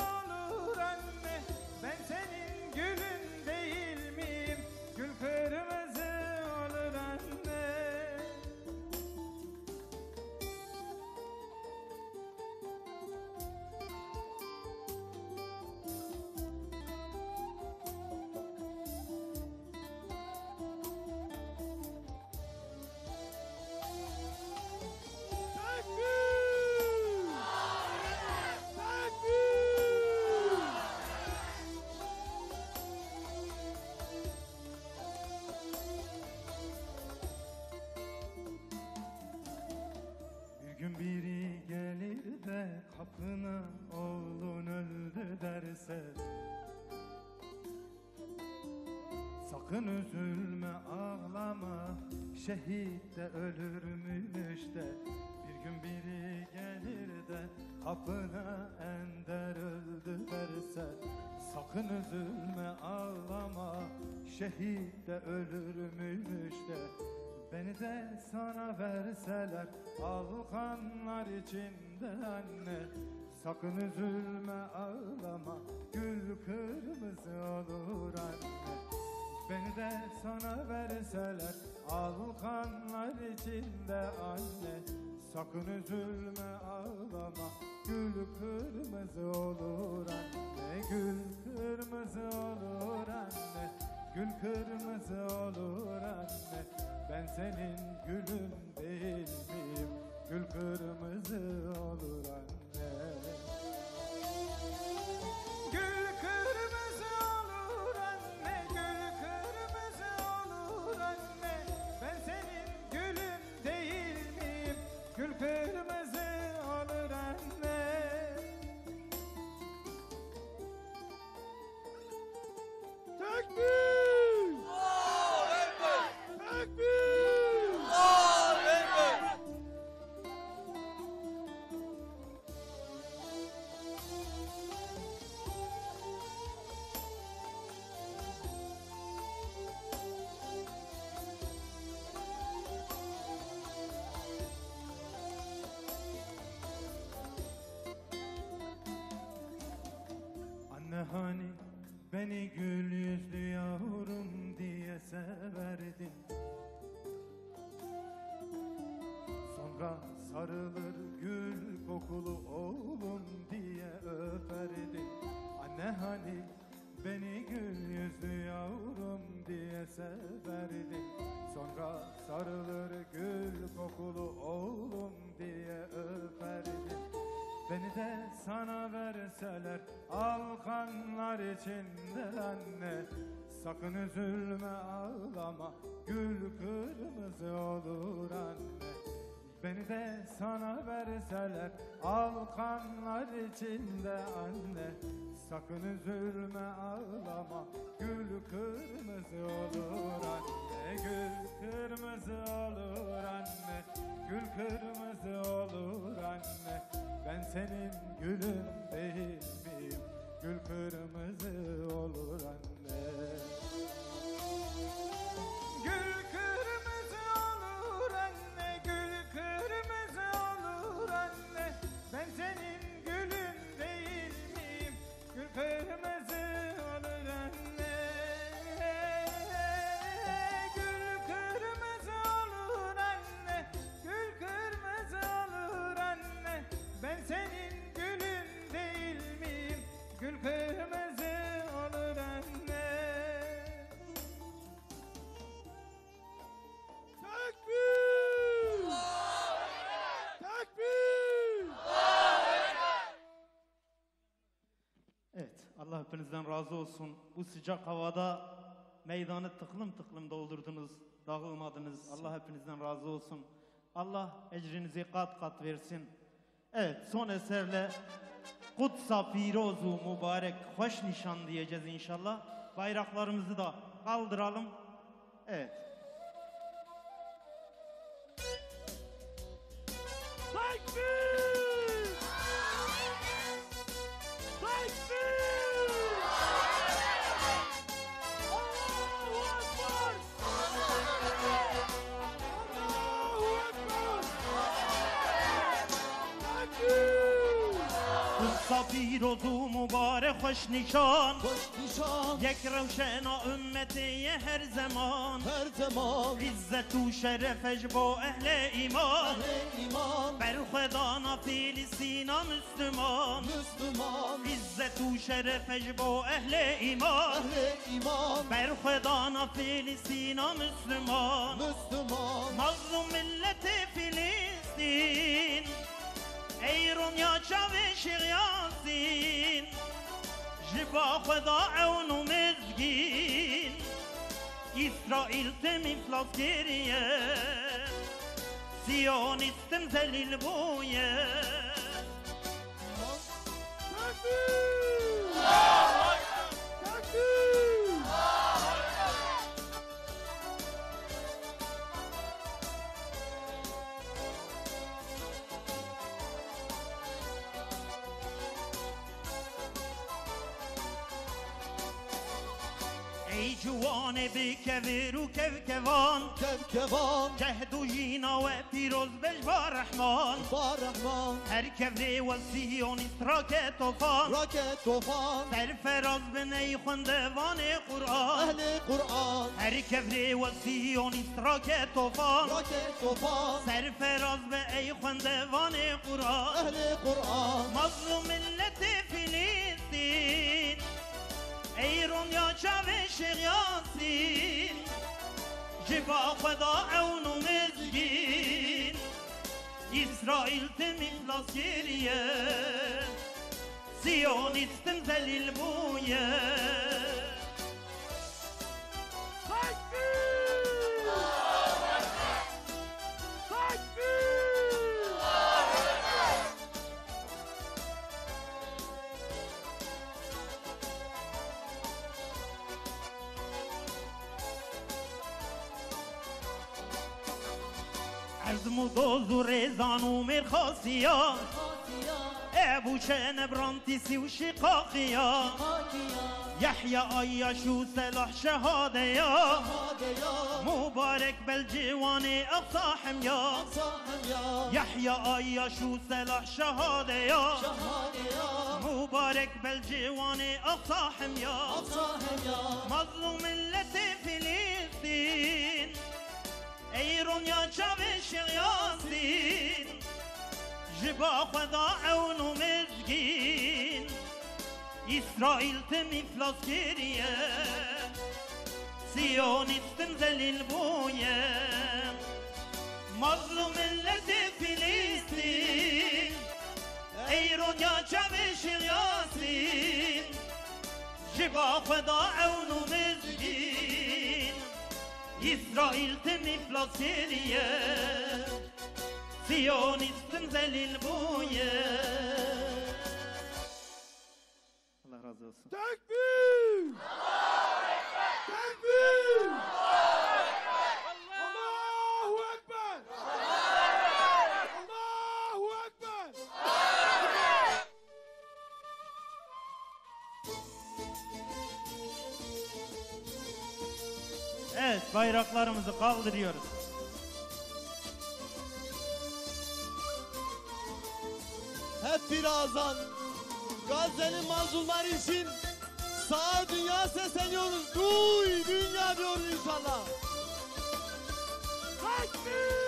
olur anne. Ben senin gülün değil miyim? Gül kırmızı olur anne. Bir gün biri gelir de kapına oğlun öldü derse, sakın üzülme, ağlama, şehit de ölürmüş de. Bir gün biri gelir de kapına Ender öldü derse, sakın üzülme, ağlama, şehit de ölürmüş de. Beni de sana verseler, al kanlar içinde anne. Sakın üzülme, ağlama, gül kırmızı olur anne. Beni de sana verseler, al kanlar içinde anne. Sakın üzülme, ağlama, gül kırmızı olur anne. Gül kırmızı olur anne, gül kırmızı olur anne. Ben senin gülün değil miyim? Gül kırmızı olur anne. Gül kırmızı olur anne, gül kırmızı olur anne. Ben senin gülün değil miyim? Gül kırmızı olur anne. Tekbir! Anne hani beni gül yüzlü yavrum diye severdin. Sonra sarılır gül kokulu oğlum diye öperdin. Anne hani beni gül yüzlü yavrum diye severdin. Sonra sarılır gül kokulu oğlum diye öperdin. Beni de sana verseler, al kanlar içinde anne. Sakın üzülme, ağlama, gül kırmızı olur anne. Beni de sana verseler, al kanlar içinde anne. Sakın üzülme, ağlama, gül kırmızı olur anne. Gül kırmızı olur anne, gül kırmızı olur anne. Ben senin gülün değil miyim? Gül kırmızı olur anne. Gül kırmızı olur anne, gül kırmızı olur anne. Ben senin gülün değil miyim? Gül kırmızı olur anne. Allah hepinizden razı olsun. Bu sıcak havada meydanı tıklım tıklım doldurdunuz, dağılmadınız. Allah hepinizden razı olsun. Allah ecrinizi kat kat versin. Evet, son eserle Kutsa Firozu mübarek hoş nişan diyeceğiz inşallah. Bayraklarımızı da kaldıralım. Evet. Takbir! Takbir! Allahu Ekber! Allahu Ekber! Takbir! Kutsa Firozu mübarek hoş nişan. نشان یک روشنا امتی هر زمان هر زمان عزت و شرفش با اهل ایمان اهل ایمان بر خدانا فلسطینا مسلمان مسلمان عزت و شرفش با اهل ایمان اهل ایمان بر خدانا فلسطینا مسلمان مسلمان مظلوم ملت فلسطین ای رونیا چاوش یاسین جبا خدا عون و مزگین İsrail temiflas geriye Siyonistim zelil boye Takbir! Takbir! ای جوان بکویر و کوکوان کوکوان جهد و جینا و پیروز بش با رحمان هر کوری و سیونیست راکت طوفان سرفراز بنی خوندوان قرآن اهل قرآن هر کوری و سیونیست راکت طوفان سرفراز بنی خوندوان قرآن اهل قرآن مظلوم ملت فلسطین ای رونیا چاوش یاسین جبا خدا عون و مزگین İsrail temiflas geriye Siyonistim zelil buye Takbir! Takbir! عزم و دوز و ریزان و مرخاسیا ابو نبرانتیسی و شقاقیا یحیی آیاش و سلاح شهادیا مبارک بالجوان اقصا حمیا یحیی آیاش و سلاح شهادیا مبارک بالجوان اقصا حمیا مظلوم ملت فلسطین ای رونیا چاوش یاسین جبا خدا عون و مزگین İsrail temiflas geriye Siyonistim zelil buye Mazlum milleti Filistin ای رونیا چاوش یاسین جبا خدا عون و مزگین İsrail temiflas geriye Siyonistim zelil buye Allah razı olsun. Takbir! Takbir! Allahu Ekber! Allahu Ekber! Evet, bayraklarımızı kaldırıyoruz. Hep bir azan Gazze'nin mazlumları için sağa dünya sesleniyoruz. Duy dünya diyoruz inşallah. Takbir!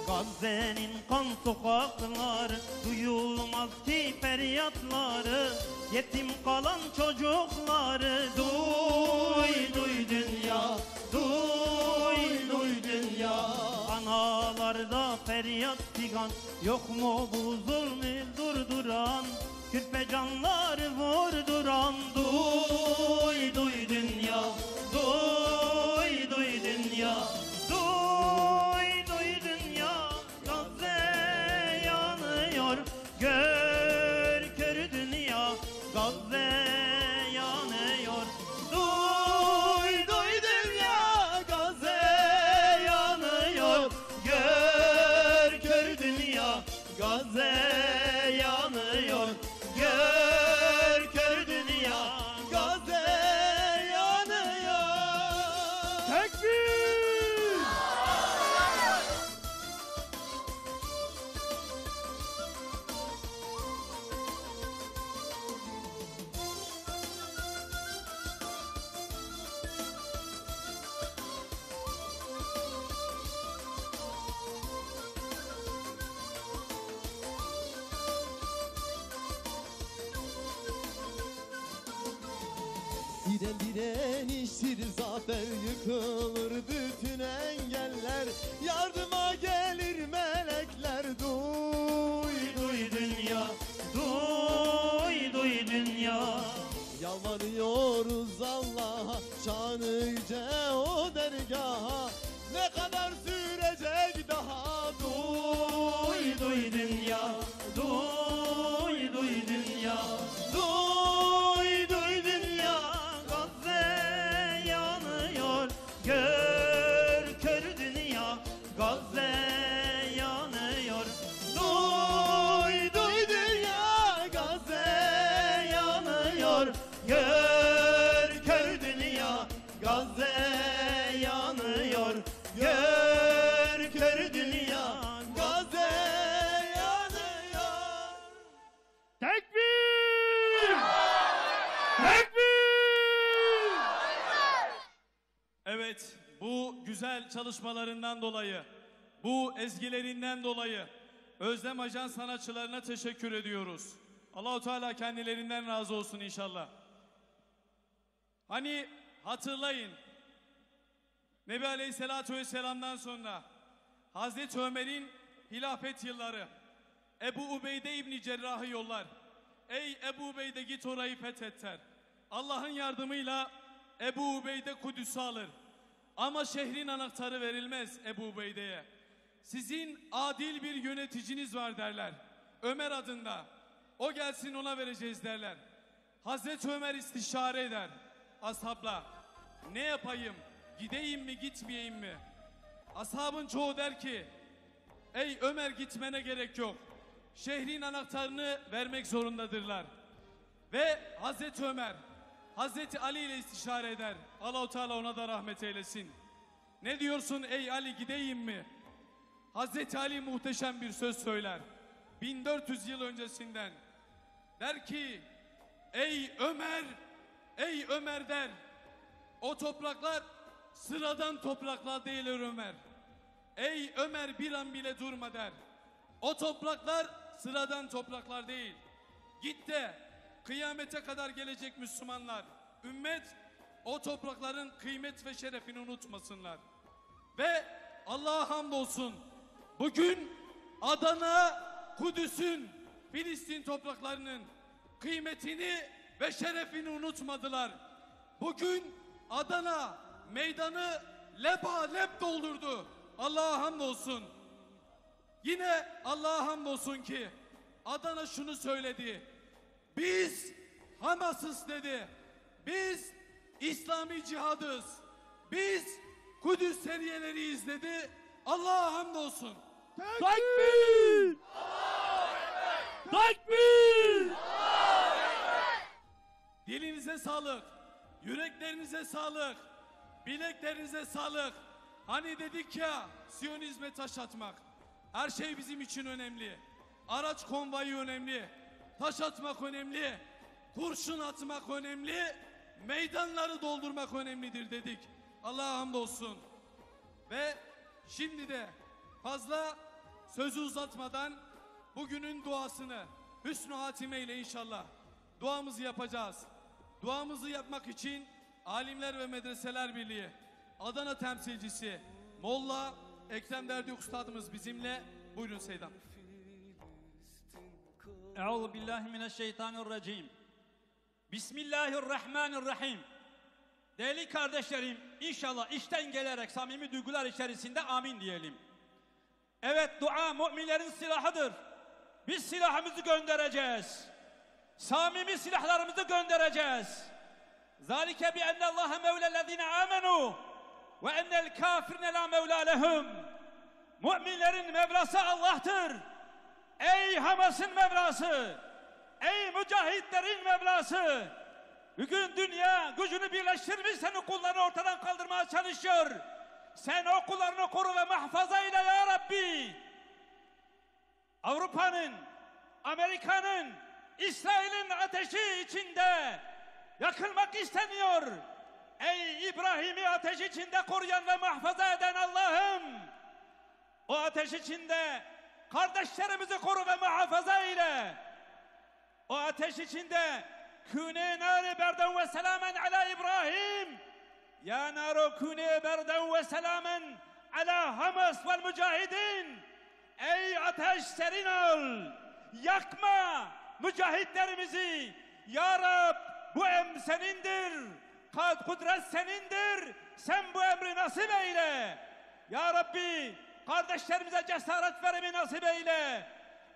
Gazze'nin kan sokakları duyulmaz ki feryatları yetim kalan çocukları duy duy dünya duy duy dünya analar Dağlarda feryat figan, yok mu bu zulmü durduran? Kürpecanları vurduran. Duy duy dünya, duy duy dünya, duy duy dünya. Gazze yanıyor, gör kör dünya. Gazze yanıyor, duy duy dünya. Gazze yanıyor, gör kör dünya. Gazze yanıyor, gör kör dünya. Gazze yanıyor. Tekbir! Direniştir zafer, yıkılır bütün engeller. Yardıma gelir melekler. Duy Duy dünya, duy duy dünya. Yalvarıyoruz Allah'a, şanı yüce o dergaha. Ne kadar sürecek daha? Duy duy dünya, duy duy dünya. Duy duy dünya. Gazze yanıyor, gör kör dünya. Gazze yanıyor. Duy duy dünya. Gazze yanıyor, gör kör dünya. Gazze yanıyor, gör kör dünya. Gazze yanıyor. Tekbir! Tekbir! Evet, bu güzel çalışmalarından dolayı, bu ezgilerinden dolayı Özlem Ajan sanatçılarına teşekkür ediyoruz. Allahu Teala kendilerinden razı olsun inşallah. Hani hatırlayın, Nebi Aleyhisselatü Vesselam'dan sonra Hazreti Ömer'in hilafet yılları, Ebu Ubeyde İbni Cerrah'ı yollar. Ey Ebu Ubeyde, git orayı fethet der. Allah'ın yardımıyla Ebu Ubeyde Kudüs'ü alır. Ama şehrin anahtarı verilmez Ebu Ubeyde'ye. Sizin adil bir yöneticiniz var derler. Ömer adında. O gelsin, ona vereceğiz derler. Hazreti Ömer istişare eder ashabla. Ne yapayım? Gideyim mi, gitmeyeyim mi? Ashabın çoğu der ki, ey Ömer, gitmene gerek yok. Şehrin anahtarını vermek zorundadırlar. Ve Hazreti Ömer Hazreti Ali ile istişare eder. Allah-u Teala ona da rahmet eylesin. Ne diyorsun ey Ali, gideyim mi? Hazreti Ali muhteşem bir söz söyler. 1400 yıl öncesinden. Der ki, ey Ömer, ey Ömer der. O topraklar sıradan topraklar değiller Ömer. Ey Ömer, bir an bile durma der. O topraklar sıradan topraklar değil. Git de kıyamete kadar gelecek Müslümanlar, ümmet o toprakların kıymet ve şerefini unutmasınlar. Ve Allah'a hamdolsun bugün Adana, Kudüs'ün, Filistin topraklarının kıymetini ve şerefini unutmadılar. Bugün Adana meydanı lebalep doldurdu. Allah'a hamdolsun. Yine Allah'a hamdolsun ki Adana şunu söyledi. Biz Hamas'ız dedi. Biz İslami cihadız. Biz Kudüs seriyeleriyiz dedi. Allah'a hamdolsun. Tekbir! Tekbir! Dilinize sağlık. Yüreklerinize sağlık. Bileklerinize sağlık. Hani dedik ya, Siyonizme taş atmak. Her şey bizim için önemli. Araç konvoyu önemli. Taş atmak önemli. Kurşun atmak önemli. Meydanları doldurmak önemlidir dedik. Allah'a hamdolsun. Ve şimdi de fazla sözü uzatmadan bugünün duasını hüsnü hatime ile inşallah duamızı yapacağız. Duamızı yapmak için Alimler ve Medreseler Birliği Adana temsilcisi Molla Ekrem Derdi Üstadımız bizimle. Buyurun Seydan. Euzu billahi mineşşeytanirracim. Bismillahirrahmanirrahim. Değerli kardeşlerim, inşallah içten gelerek samimi duygular içerisinde amin diyelim. Evet, dua müminlerin silahıdır. Biz silahımızı göndereceğiz. Samimi silahlarımızı göndereceğiz. Zalike bi ennallaha mevlellezine amenu ve ennel kafirine la mevla lehum. Müminlerin Mevlası Allah'tır. Ey Hamas'ın Mevlası, ey mücahitlerin Mevlası, bugün dünya gücünü birleştirmiş, senin kullarını ortadan kaldırmaya çalışıyor. Sen o kullarını koru ve muhafaza eyle ya Rabbi. Avrupa'nın, Amerika'nın, İsrail'in ateşi içinde yakılmak isteniyor. Ey İbrahim'i ateş içinde koruyan ve muhafaza eden Allah'ım, o ateş içinde kardeşlerimizi koru ve muhafaza eyle. O ateş içinde kûne nâri berden ve selâmen alâ İbrahim. Ya nâru kûne berden ve selâmen alâ Hamas vel mücahidin. Ey ateş serin ol. Yakma mücahitlerimizi. Ya Rab, bu emr senindir. Kudret senindir. Sen bu emri nasip eyle. Ya Rabbi, kardeşlerimize cesaret verimi nasip eyle.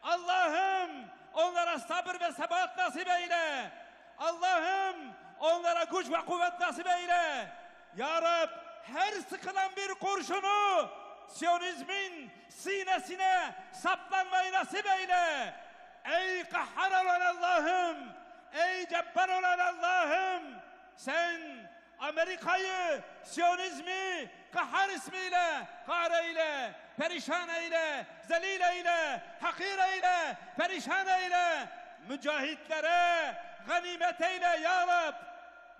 Allah'ım, onlara sabır ve sebat nasip eyle. Allah'ım, onlara güç ve kuvvet nasip eyle. Ya Rab, her sıkılan bir kurşunu Siyonizmin sinesine saplanmayı nasip eyle. Ey kahhar olan Allah'ım, ey cebbar olan Allah'ım, sen Amerika'yı, Siyonizmi kahhar ismiyle kahreyle, perişan eyle, zelil eyle, hakir eyle, perişan eyle. Mücahitlere ganimet eyle ya Rab.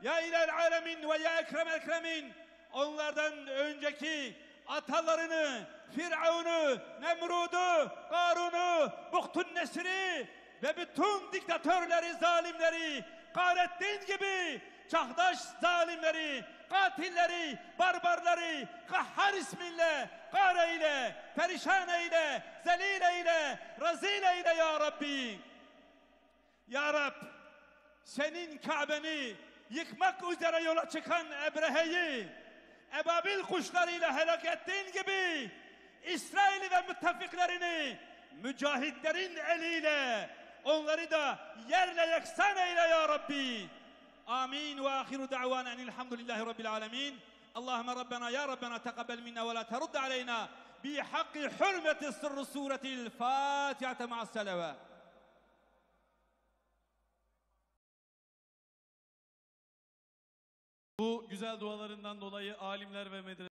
Ya ilel alemin ve ya ekrem ekremin. Onlardan önceki atalarını, Firavun'u, Nemrud'u, Karun'u, Buhtun Nesir'i ve bütün diktatörleri, zalimleri kahrettiğin gibi çağdaş zalimleri, katilleri, barbarları kahhar isminle, kahreyle, perişan eyle, zelil eyle, rezil eyle ya Rabbi. Ya Rab, senin Kabe'ni yıkmak üzere yola çıkan Ebrehe'yi ebabil kuşlarıyla helak ettiğin gibi İsrail'i ve müttefiklerini mücahitlerin eliyle onları da yerle yeksan eyle ya Rabbi. Amin ve ahiru da'vana enilhamdülillahi rabbil alemin. Allahümme Rabbena ya Rabbena tekabbel minna ve la terudde aleyna bi hakki hürmeti sırrı suretil Fatiha'te ma'as selavat. Bu güzel dualarından dolayı alimler ve medreseler